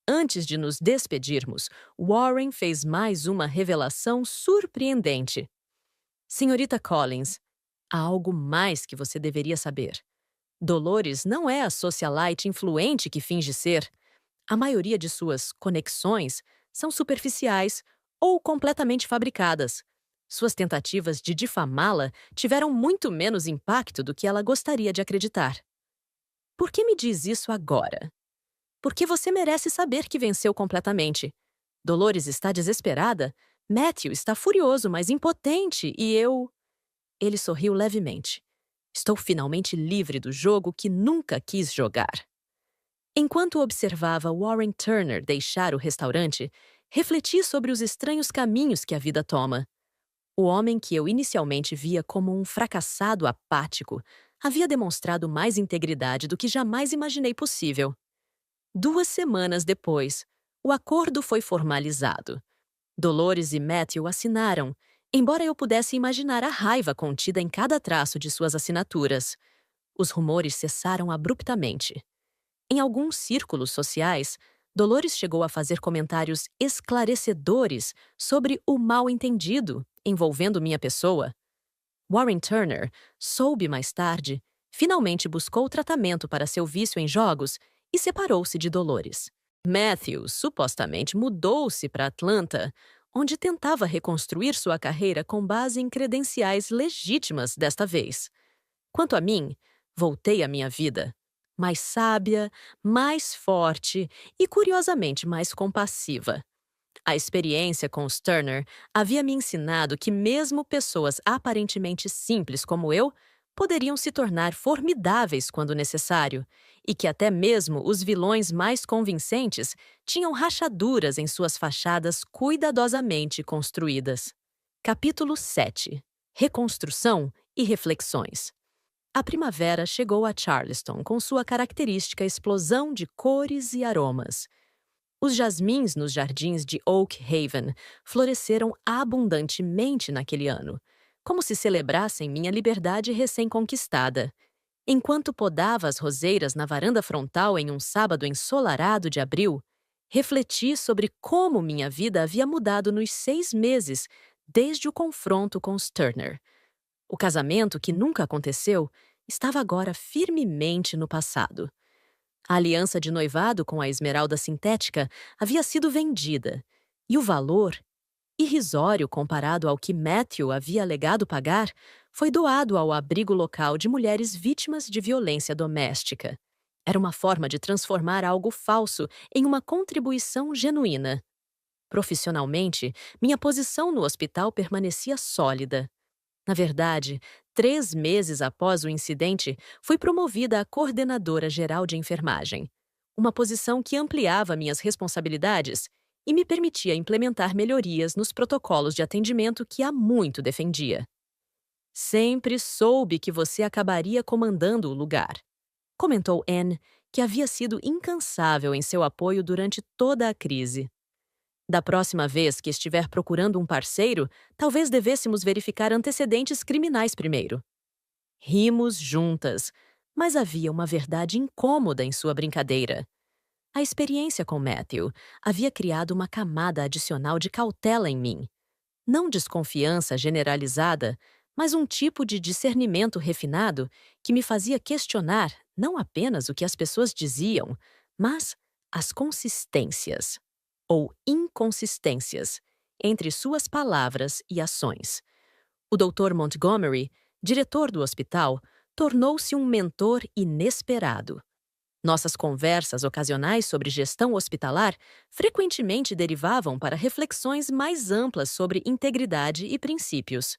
Antes de nos despedirmos, Warren fez mais uma revelação surpreendente. Senhorita Collins, há algo mais que você deveria saber. Dolores não é a socialite influente que finge ser. A maioria de suas conexões são superficiais ou completamente fabricadas. Suas tentativas de difamá-la tiveram muito menos impacto do que ela gostaria de acreditar. Por que me diz isso agora? Porque você merece saber que venceu completamente. Dolores está desesperada, Matthew está furioso, mas impotente, e eu... Ele sorriu levemente. Estou finalmente livre do jogo que nunca quis jogar. Enquanto observava Warren Turner deixar o restaurante, refleti sobre os estranhos caminhos que a vida toma. O homem que eu inicialmente via como um fracassado apático havia demonstrado mais integridade do que jamais imaginei possível. 2 semanas depois, o acordo foi formalizado. Dolores e Matthew assinaram, embora eu pudesse imaginar a raiva contida em cada traço de suas assinaturas. Os rumores cessaram abruptamente. Em alguns círculos sociais, Dolores chegou a fazer comentários esclarecedores sobre o mal-entendido envolvendo minha pessoa. Warren Turner soube mais tarde, finalmente buscou tratamento para seu vício em jogos e separou-se de Dolores. Matthew supostamente mudou-se para Atlanta, onde tentava reconstruir sua carreira com base em credenciais legítimas desta vez. Quanto a mim, voltei à minha vida, mais sábia, mais forte e, curiosamente, mais compassiva. A experiência com os Turner havia me ensinado que mesmo pessoas aparentemente simples como eu poderiam se tornar formidáveis quando necessário, e que até mesmo os vilões mais convincentes tinham rachaduras em suas fachadas cuidadosamente construídas. Capítulo 7. Reconstrução e reflexões. A primavera chegou a Charleston com sua característica explosão de cores e aromas. Os jasmins nos jardins de Oak Haven floresceram abundantemente naquele ano, como se celebrassem minha liberdade recém-conquistada. Enquanto podava as roseiras na varanda frontal em um sábado ensolarado de abril, refleti sobre como minha vida havia mudado nos 6 meses desde o confronto com os Turner. O casamento, que nunca aconteceu, estava agora firmemente no passado. A aliança de noivado com a esmeralda sintética havia sido vendida, e o valor, irrisório comparado ao que Matthew havia alegado pagar, foi doado ao abrigo local de mulheres vítimas de violência doméstica. Era uma forma de transformar algo falso em uma contribuição genuína. Profissionalmente, minha posição no hospital permanecia sólida. Na verdade, 3 meses após o incidente, fui promovida a coordenadora geral de enfermagem, uma posição que ampliava minhas responsabilidades e me permitia implementar melhorias nos protocolos de atendimento que há muito defendia. Sempre soube que você acabaria comandando o lugar, comentou Anne, que havia sido incansável em seu apoio durante toda a crise. Da próxima vez que estiver procurando um parceiro, talvez devêssemos verificar antecedentes criminais primeiro. Rimos juntas, mas havia uma verdade incômoda em sua brincadeira. A experiência com Matthew havia criado uma camada adicional de cautela em mim. Não desconfiança generalizada, mas um tipo de discernimento refinado que me fazia questionar não apenas o que as pessoas diziam, mas as consistências ou inconsistências entre suas palavras e ações. O Dr. Montgomery, diretor do hospital, tornou-se um mentor inesperado. Nossas conversas ocasionais sobre gestão hospitalar frequentemente derivavam para reflexões mais amplas sobre integridade e princípios.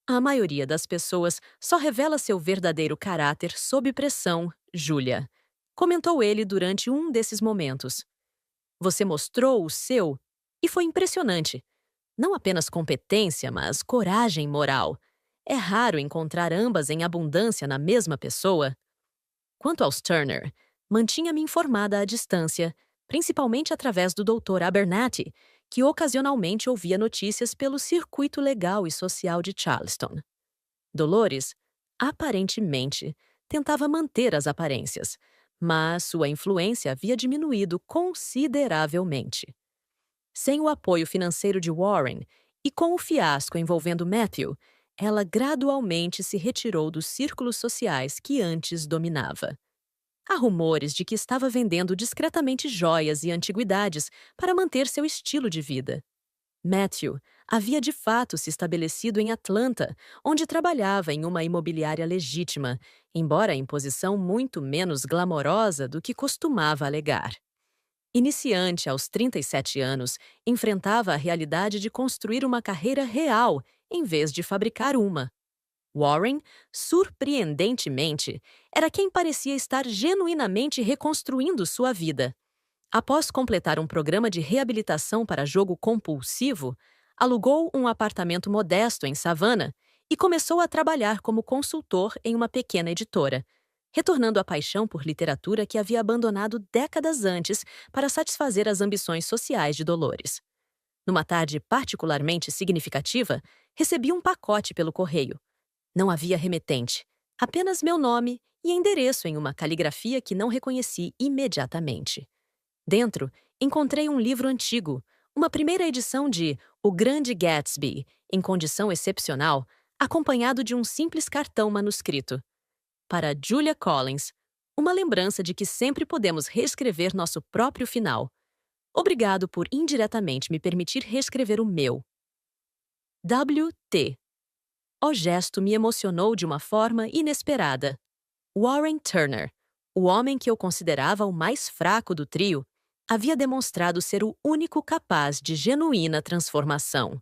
A maioria das pessoas só revela seu verdadeiro caráter sob pressão, Julia, comentou ele durante um desses momentos. Você mostrou o seu e foi impressionante. Não apenas competência, mas coragem moral. É raro encontrar ambas em abundância na mesma pessoa. Quanto aos Turner, mantinha-me informada à distância, principalmente através do Dr. Abernathy, que ocasionalmente ouvia notícias pelo circuito legal e social de Charleston. Dolores, aparentemente, tentava manter as aparências, mas sua influência havia diminuído consideravelmente. Sem o apoio financeiro de Warren e com o fiasco envolvendo Matthew, ela gradualmente se retirou dos círculos sociais que antes dominava. Há rumores de que estava vendendo discretamente joias e antiguidades para manter seu estilo de vida. Matthew havia de fato se estabelecido em Atlanta, onde trabalhava em uma imobiliária legítima, embora em posição muito menos glamourosa do que costumava alegar. Iniciante aos 37 anos, enfrentava a realidade de construir uma carreira real em vez de fabricar uma. Warren, surpreendentemente, era quem parecia estar genuinamente reconstruindo sua vida. Após completar um programa de reabilitação para jogo compulsivo, alugou um apartamento modesto em Savannah e começou a trabalhar como consultor em uma pequena editora, retornando à paixão por literatura que havia abandonado décadas antes para satisfazer as ambições sociais de Dolores. Numa tarde particularmente significativa, recebi um pacote pelo correio. Não havia remetente, apenas meu nome e endereço em uma caligrafia que não reconheci imediatamente. Dentro, encontrei um livro antigo, uma primeira edição de O Grande Gatsby, em condição excepcional, acompanhado de um simples cartão manuscrito. Para Julia Collins, uma lembrança de que sempre podemos reescrever nosso próprio final. Obrigado por indiretamente me permitir reescrever o meu. W.T. O gesto me emocionou de uma forma inesperada. Warren Turner, o homem que eu considerava o mais fraco do trio, havia demonstrado ser o único capaz de genuína transformação.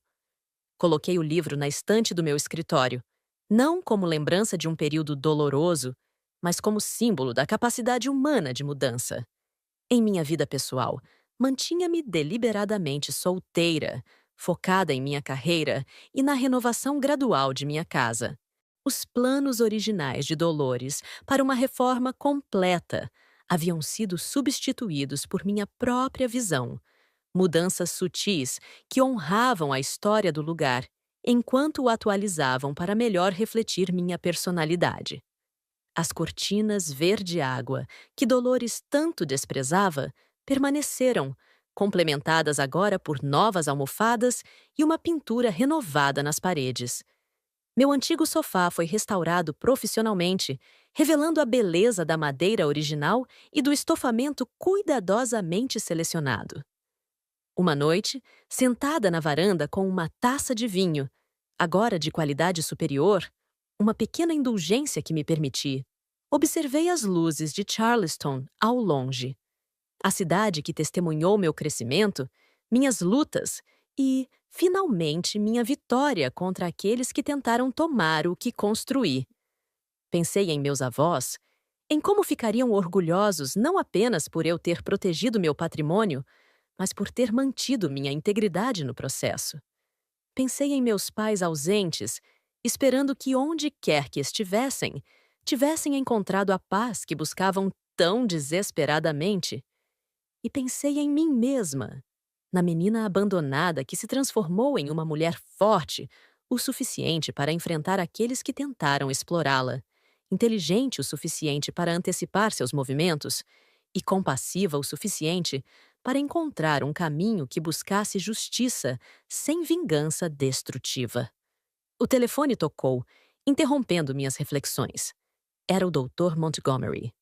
Coloquei o livro na estante do meu escritório, não como lembrança de um período doloroso, mas como símbolo da capacidade humana de mudança. Em minha vida pessoal, mantinha-me deliberadamente solteira, focada em minha carreira e na renovação gradual de minha casa. Os planos originais de Dolores para uma reforma completa haviam sido substituídos por minha própria visão, mudanças sutis que honravam a história do lugar, enquanto o atualizavam para melhor refletir minha personalidade. As cortinas verde-água, que Dolores tanto desprezava, permaneceram, complementadas agora por novas almofadas e uma pintura renovada nas paredes. Meu antigo sofá foi restaurado profissionalmente, revelando a beleza da madeira original e do estofamento cuidadosamente selecionado. Uma noite, sentada na varanda com uma taça de vinho, agora de qualidade superior, uma pequena indulgência que me permiti, observei as luzes de Charleston ao longe. A cidade que testemunhou meu crescimento, minhas lutas e, finalmente, minha vitória contra aqueles que tentaram tomar o que construí. Pensei em meus avós, em como ficariam orgulhosos não apenas por eu ter protegido meu patrimônio, mas por ter mantido minha integridade no processo. Pensei em meus pais ausentes, esperando que onde quer que estivessem, tivessem encontrado a paz que buscavam tão desesperadamente. E pensei em mim mesma, na menina abandonada que se transformou em uma mulher forte o suficiente para enfrentar aqueles que tentaram explorá-la, inteligente o suficiente para antecipar seus movimentos e compassiva o suficiente para encontrar um caminho que buscasse justiça sem vingança destrutiva. O telefone tocou, interrompendo minhas reflexões. Era o Dr. Montgomery.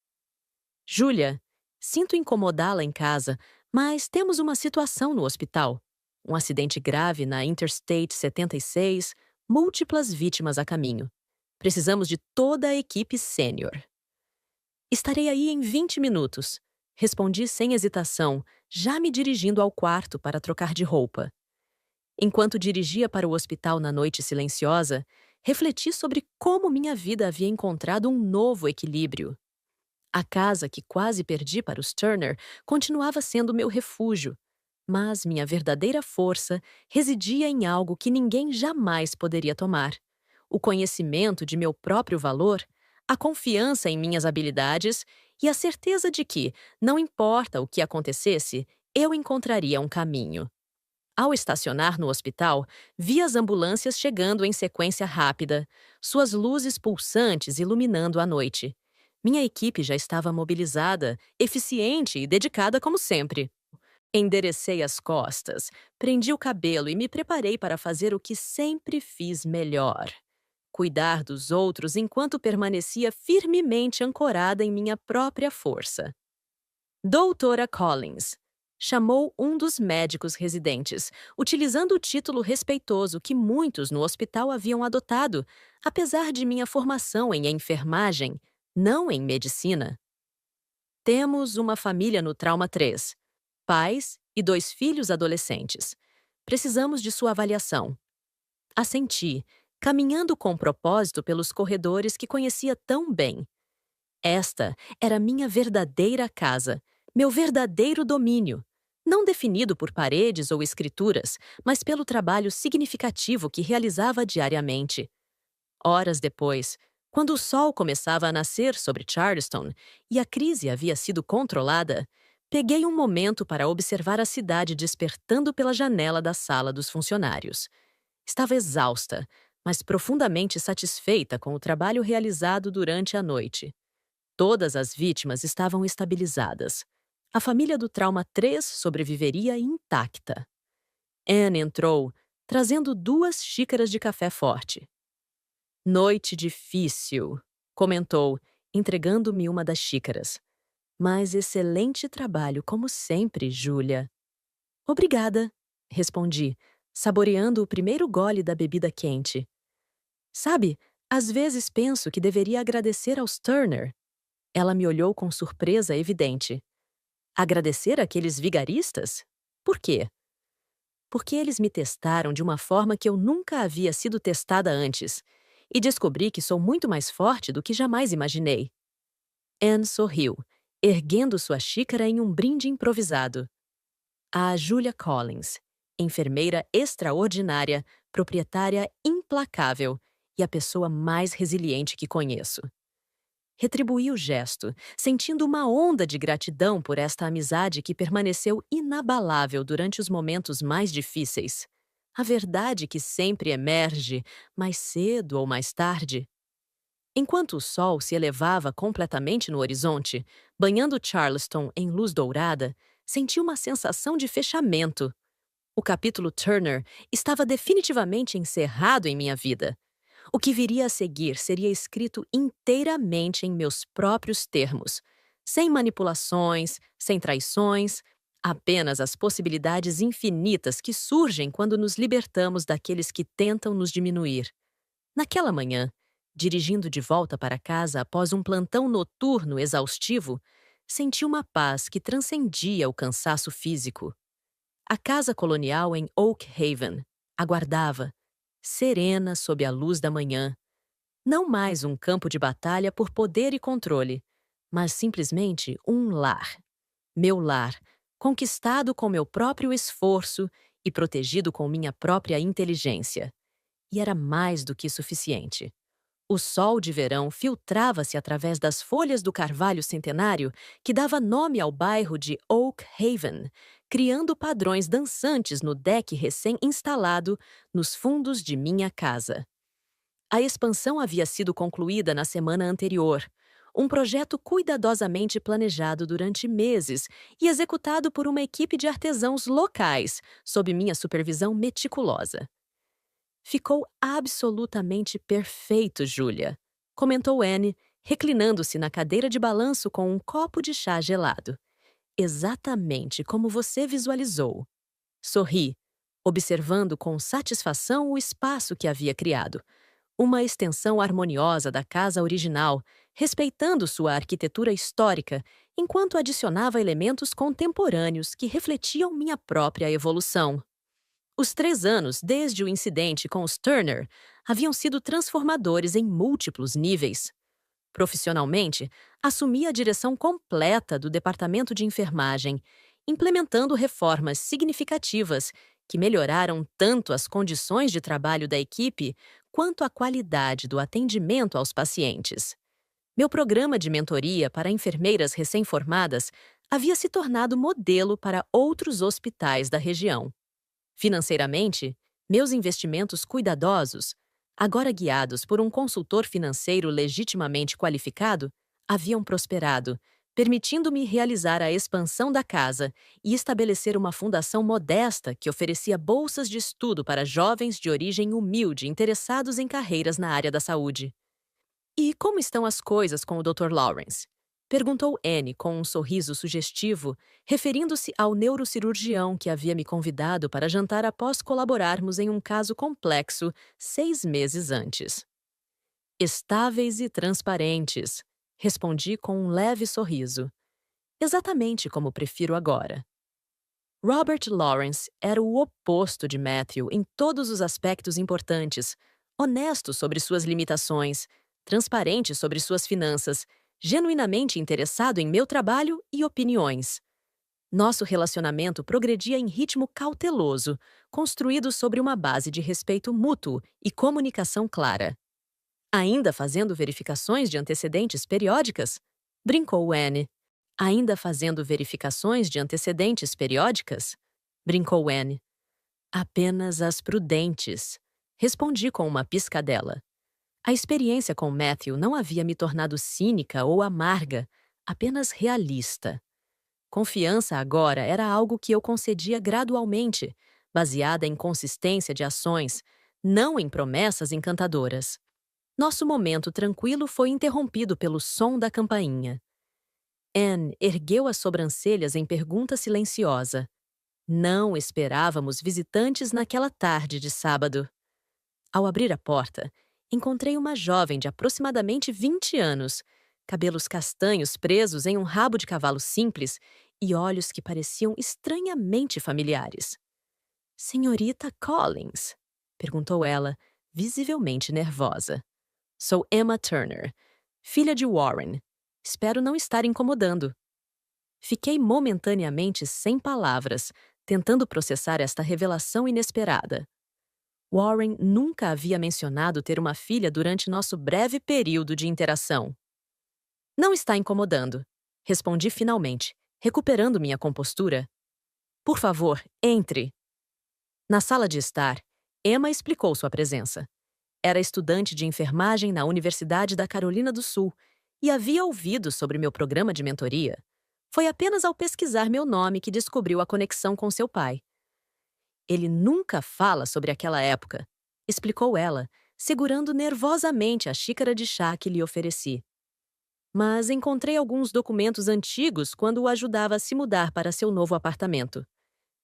Julia, sinto incomodá-la em casa, mas temos uma situação no hospital. Um acidente grave na Interstate 76, múltiplas vítimas a caminho. Precisamos de toda a equipe sênior. Estarei aí em 20 minutos. Respondi sem hesitação, já me dirigindo ao quarto para trocar de roupa. Enquanto dirigia para o hospital na noite silenciosa, refleti sobre como minha vida havia encontrado um novo equilíbrio. A casa que quase perdi para os Turner continuava sendo meu refúgio, mas minha verdadeira força residia em algo que ninguém jamais poderia tomar: o conhecimento de meu próprio valor, a confiança em minhas habilidades e a certeza de que, não importa o que acontecesse, eu encontraria um caminho. Ao estacionar no hospital, vi as ambulâncias chegando em sequência rápida, suas luzes pulsantes iluminando a noite. Minha equipe já estava mobilizada, eficiente e dedicada como sempre. Enderecei as costas, prendi o cabelo e me preparei para fazer o que sempre fiz melhor: cuidar dos outros enquanto permanecia firmemente ancorada em minha própria força. Doutora Collins chamou um dos médicos residentes, utilizando o título respeitoso que muitos no hospital haviam adotado, apesar de minha formação em enfermagem, não em medicina. Temos uma família no Trauma 3, pais e 2 filhos adolescentes. Precisamos de sua avaliação. Assenti, caminhando com propósito pelos corredores que conhecia tão bem. Esta era minha verdadeira casa, meu verdadeiro domínio, não definido por paredes ou escrituras, mas pelo trabalho significativo que realizava diariamente. Horas depois, quando o sol começava a nascer sobre Charleston e a crise havia sido controlada, peguei um momento para observar a cidade despertando pela janela da sala dos funcionários. Estava exausta, mas profundamente satisfeita com o trabalho realizado durante a noite. Todas as vítimas estavam estabilizadas. A família do Trauma 3 sobreviveria intacta. Anne entrou, trazendo 2 xícaras de café forte. Noite difícil, comentou, entregando-me uma das xícaras. Mas excelente trabalho, como sempre, Júlia. Obrigada, respondi, saboreando o primeiro gole da bebida quente. Sabe, às vezes penso que deveria agradecer aos Turner. Ela me olhou com surpresa evidente. Agradecer àqueles vigaristas? Por quê? Porque eles me testaram de uma forma que eu nunca havia sido testada antes, e descobri que sou muito mais forte do que jamais imaginei. Anne sorriu, erguendo sua xícara em um brinde improvisado. A Julia Collins, enfermeira extraordinária, proprietária implacável e a pessoa mais resiliente que conheço. Retribuí o gesto, sentindo uma onda de gratidão por esta amizade que permaneceu inabalável durante os momentos mais difíceis. A verdade que sempre emerge, mais cedo ou mais tarde. Enquanto o sol se elevava completamente no horizonte, banhando Charleston em luz dourada, senti uma sensação de fechamento. O capítulo Turner estava definitivamente encerrado em minha vida. O que viria a seguir seria escrito inteiramente em meus próprios termos, sem manipulações, sem traições, apenas as possibilidades infinitas que surgem quando nos libertamos daqueles que tentam nos diminuir. Naquela manhã, dirigindo de volta para casa após um plantão noturno exaustivo, senti uma paz que transcendia o cansaço físico. A casa colonial em Oak Haven aguardava, serena sob a luz da manhã. Não mais um campo de batalha por poder e controle, mas simplesmente um lar. Meu lar, conquistado com meu próprio esforço e protegido com minha própria inteligência. E era mais do que suficiente. O sol de verão filtrava-se através das folhas do carvalho centenário que dava nome ao bairro de Oak Haven, criando padrões dançantes no deck recém-instalado nos fundos de minha casa. A expansão havia sido concluída na semana anterior, um projeto cuidadosamente planejado durante meses e executado por uma equipe de artesãos locais, sob minha supervisão meticulosa. Ficou absolutamente perfeito, Júlia, comentou Anne, reclinando-se na cadeira de balanço com um copo de chá gelado. Exatamente como você visualizou. Sorri, observando com satisfação o espaço que havia criado. Uma extensão harmoniosa da casa original, respeitando sua arquitetura histórica, enquanto adicionava elementos contemporâneos que refletiam minha própria evolução. Os 3 anos desde o incidente com os Turner haviam sido transformadores em múltiplos níveis. Profissionalmente, assumi a direção completa do departamento de enfermagem, implementando reformas significativas que melhoraram tanto as condições de trabalho da equipe quanto a qualidade do atendimento aos pacientes. Meu programa de mentoria para enfermeiras recém-formadas havia se tornado modelo para outros hospitais da região. Financeiramente, meus investimentos cuidadosos, agora guiados por um consultor financeiro legitimamente qualificado, haviam prosperado, permitindo-me realizar a expansão da casa e estabelecer uma fundação modesta que oferecia bolsas de estudo para jovens de origem humilde interessados em carreiras na área da saúde. E como estão as coisas com o Dr. Lawrence? Perguntou Anne com um sorriso sugestivo, referindo-se ao neurocirurgião que havia me convidado para jantar após colaborarmos em um caso complexo 6 meses antes. Estáveis e transparentes, respondi com um leve sorriso. Exatamente como prefiro agora. Robert Lawrence era o oposto de Matthew em todos os aspectos importantes, honesto sobre suas limitações, transparente sobre suas finanças, genuinamente interessado em meu trabalho e opiniões. Nosso relacionamento progredia em ritmo cauteloso, construído sobre uma base de respeito mútuo e comunicação clara. Ainda fazendo verificações de antecedentes periódicas? Brincou Anne. Ainda fazendo verificações de antecedentes periódicas? Brincou Anne. Apenas as prudentes. Respondi com uma piscadela. A experiência com Matthew não havia me tornado cínica ou amarga, apenas realista. Confiança agora era algo que eu concedia gradualmente, baseada em consistência de ações, não em promessas encantadoras. Nosso momento tranquilo foi interrompido pelo som da campainha. Anne ergueu as sobrancelhas em pergunta silenciosa. Não esperávamos visitantes naquela tarde de sábado. Ao abrir a porta, encontrei uma jovem de aproximadamente 20 anos, cabelos castanhos presos em um rabo de cavalo simples e olhos que pareciam estranhamente familiares. Senhorita Collins? Perguntou ela, visivelmente nervosa. Sou Emma Turner, filha de Warren. Espero não estar incomodando. Fiquei momentaneamente sem palavras, tentando processar esta revelação inesperada. Warren nunca havia mencionado ter uma filha durante nosso breve período de interação. Não está incomodando, respondi finalmente, recuperando minha compostura. Por favor, entre. Na sala de estar, Emma explicou sua presença. Era estudante de enfermagem na Universidade da Carolina do Sul e havia ouvido sobre meu programa de mentoria. Foi apenas ao pesquisar meu nome que descobriu a conexão com seu pai. Ele nunca fala sobre aquela época, explicou ela, segurando nervosamente a xícara de chá que lhe ofereci. Mas encontrei alguns documentos antigos quando o ajudava a se mudar para seu novo apartamento.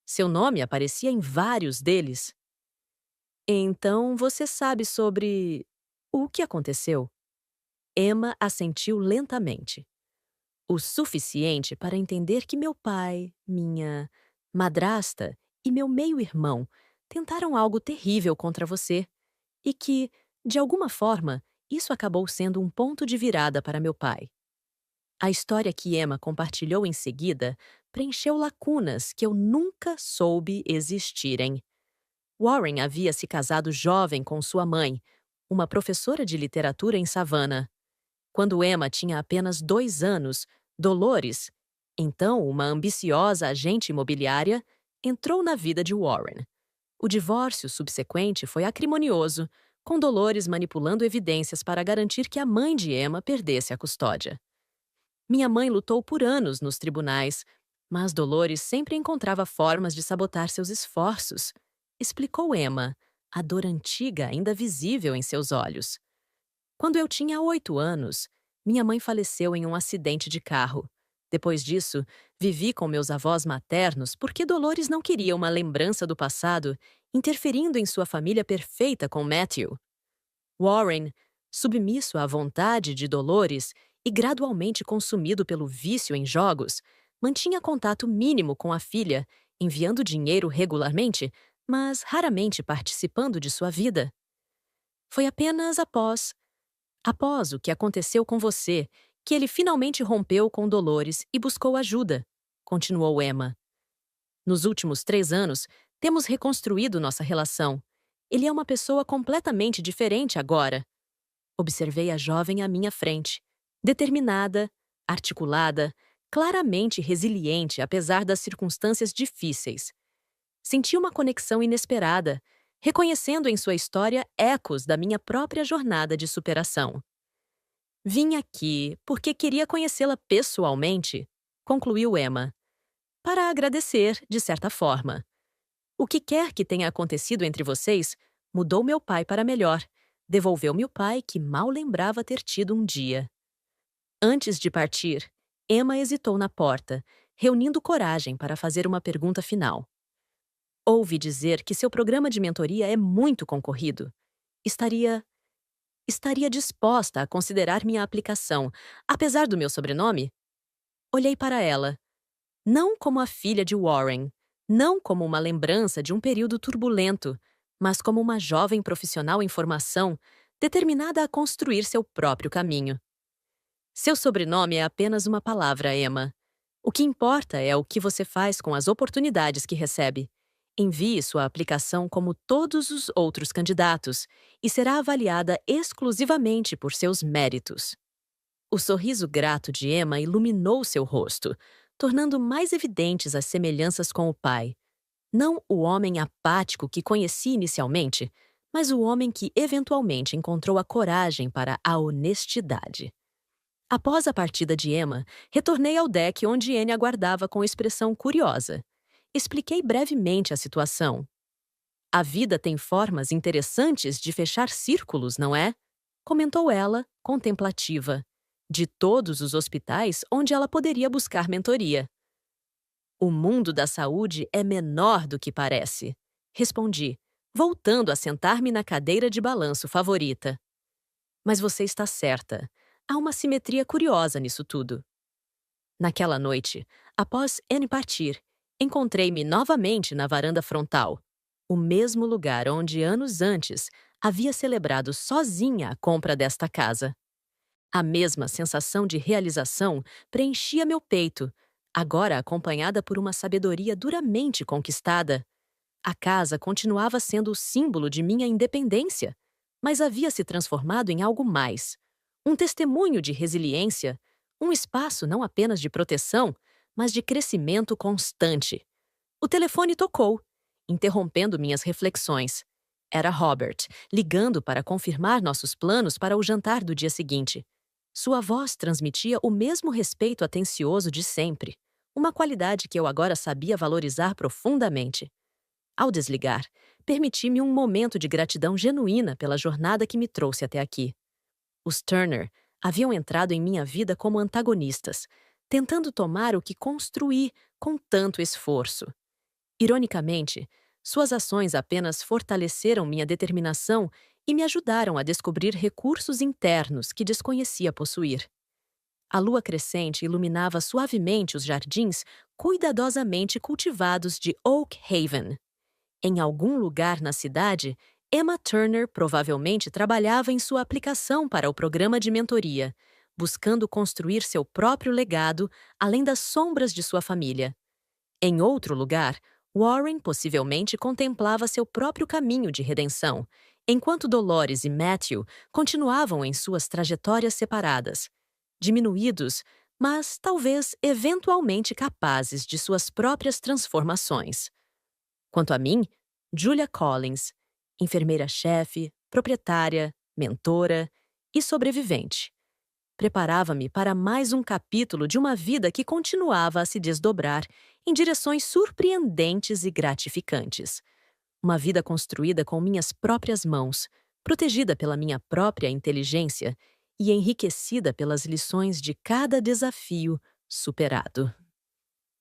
Seu nome aparecia em vários deles. Então você sabe sobre o que aconteceu? Emma assentiu lentamente. O suficiente para entender que meu pai, minha madrasta e meu meio-irmão tentaram algo terrível contra você e que, de alguma forma, isso acabou sendo um ponto de virada para meu pai. A história que Emma compartilhou em seguida preencheu lacunas que eu nunca soube existirem. Warren havia se casado jovem com sua mãe, uma professora de literatura em Savannah. Quando Emma tinha apenas 2 anos, Dolores, então uma ambiciosa agente imobiliária, entrou na vida de Warren. O divórcio subsequente foi acrimonioso, com Dolores manipulando evidências para garantir que a mãe de Emma perdesse a custódia. Minha mãe lutou por anos nos tribunais, mas Dolores sempre encontrava formas de sabotar seus esforços, explicou Emma, a dor antiga ainda visível em seus olhos. Quando eu tinha 8 anos, minha mãe faleceu em um acidente de carro. Depois disso, vivi com meus avós maternos porque Dolores não queria uma lembrança do passado interferindo em sua família perfeita com Matthew. Warren, submisso à vontade de Dolores e gradualmente consumido pelo vício em jogos, mantinha contato mínimo com a filha, enviando dinheiro regularmente, mas raramente participando de sua vida. Foi apenas após o que aconteceu com você, que ele finalmente rompeu com Dolores e buscou ajuda, continuou Emma. Nos últimos 3 anos, temos reconstruído nossa relação. Ele é uma pessoa completamente diferente agora. Observei a jovem à minha frente, determinada, articulada, claramente resiliente apesar das circunstâncias difíceis. Senti uma conexão inesperada, reconhecendo em sua história ecos da minha própria jornada de superação. Vim aqui porque queria conhecê-la pessoalmente, concluiu Emma, para agradecer, de certa forma. O que quer que tenha acontecido entre vocês mudou meu pai para melhor. Devolveu-me o pai que mal lembrava ter tido um dia. Antes de partir, Emma hesitou na porta, reunindo coragem para fazer uma pergunta final. Ouvi dizer que seu programa de mentoria é muito concorrido. Estaria estaria disposta a considerar minha aplicação, apesar do meu sobrenome? Olhei para ela, não como a filha de Warren, não como uma lembrança de um período turbulento, mas como uma jovem profissional em formação, determinada a construir seu próprio caminho. Seu sobrenome é apenas uma palavra, Emma. O que importa é o que você faz com as oportunidades que recebe. Envie sua aplicação como todos os outros candidatos e será avaliada exclusivamente por seus méritos. O sorriso grato de Emma iluminou seu rosto, tornando mais evidentes as semelhanças com o pai. Não o homem apático que conheci inicialmente, mas o homem que eventualmente encontrou a coragem para a honestidade. Após a partida de Emma, retornei ao deck onde Anne aguardava com expressão curiosa. Expliquei brevemente a situação. A vida tem formas interessantes de fechar círculos, não é? Comentou ela, contemplativa, de todos os hospitais onde ela poderia buscar mentoria. O mundo da saúde é menor do que parece, respondi, voltando a sentar-me na cadeira de balanço favorita. Mas você está certa. Há uma simetria curiosa nisso tudo. Naquela noite, após Anne partir, encontrei-me novamente na varanda frontal, o mesmo lugar onde anos antes havia celebrado sozinha a compra desta casa. A mesma sensação de realização preenchia meu peito, agora acompanhada por uma sabedoria duramente conquistada. A casa continuava sendo o símbolo de minha independência, mas havia se transformado em algo mais. Um testemunho de resiliência, um espaço não apenas de proteção, mas de crescimento constante. O telefone tocou, interrompendo minhas reflexões. Era Robert, ligando para confirmar nossos planos para o jantar do dia seguinte. Sua voz transmitia o mesmo respeito atencioso de sempre, uma qualidade que eu agora sabia valorizar profundamente. Ao desligar, permiti-me um momento de gratidão genuína pela jornada que me trouxe até aqui. Os Turner haviam entrado em minha vida como antagonistas, tentando tomar o que construí com tanto esforço. Ironicamente, suas ações apenas fortaleceram minha determinação e me ajudaram a descobrir recursos internos que desconhecia possuir. A lua crescente iluminava suavemente os jardins cuidadosamente cultivados de Oak Haven. Em algum lugar na cidade, Emma Turner provavelmente trabalhava em sua aplicação para o programa de mentoria, buscando construir seu próprio legado além das sombras de sua família. Em outro lugar, Warren possivelmente contemplava seu próprio caminho de redenção, enquanto Dolores e Matthew continuavam em suas trajetórias separadas, diminuídos, mas talvez eventualmente capazes de suas próprias transformações. Quanto a mim, Julia Collins, enfermeira-chefe, proprietária, mentora e sobrevivente. Preparava-me para mais um capítulo de uma vida que continuava a se desdobrar em direções surpreendentes e gratificantes. Uma vida construída com minhas próprias mãos, protegida pela minha própria inteligência e enriquecida pelas lições de cada desafio superado.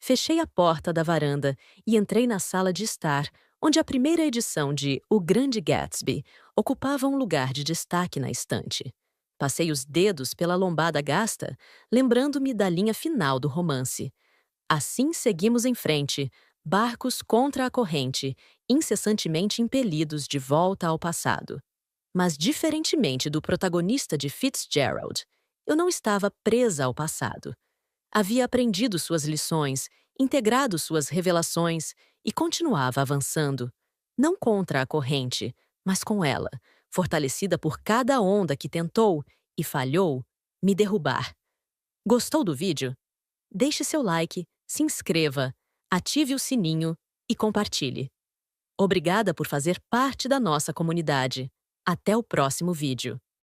Fechei a porta da varanda e entrei na sala de estar, onde a primeira edição de O Grande Gatsby ocupava um lugar de destaque na estante. Passei os dedos pela lombada gasta, lembrando-me da linha final do romance. Assim seguimos em frente, barcos contra a corrente, incessantemente impelidos de volta ao passado. Mas, diferentemente do protagonista de Fitzgerald, eu não estava presa ao passado. Havia aprendido suas lições, integrado suas revelações e continuava avançando, não contra a corrente, mas com ela, fortalecida por cada onda que tentou e falhou me derrubar. Gostou do vídeo? Deixe seu like, se inscreva, ative o sininho e compartilhe. Obrigada por fazer parte da nossa comunidade. Até o próximo vídeo.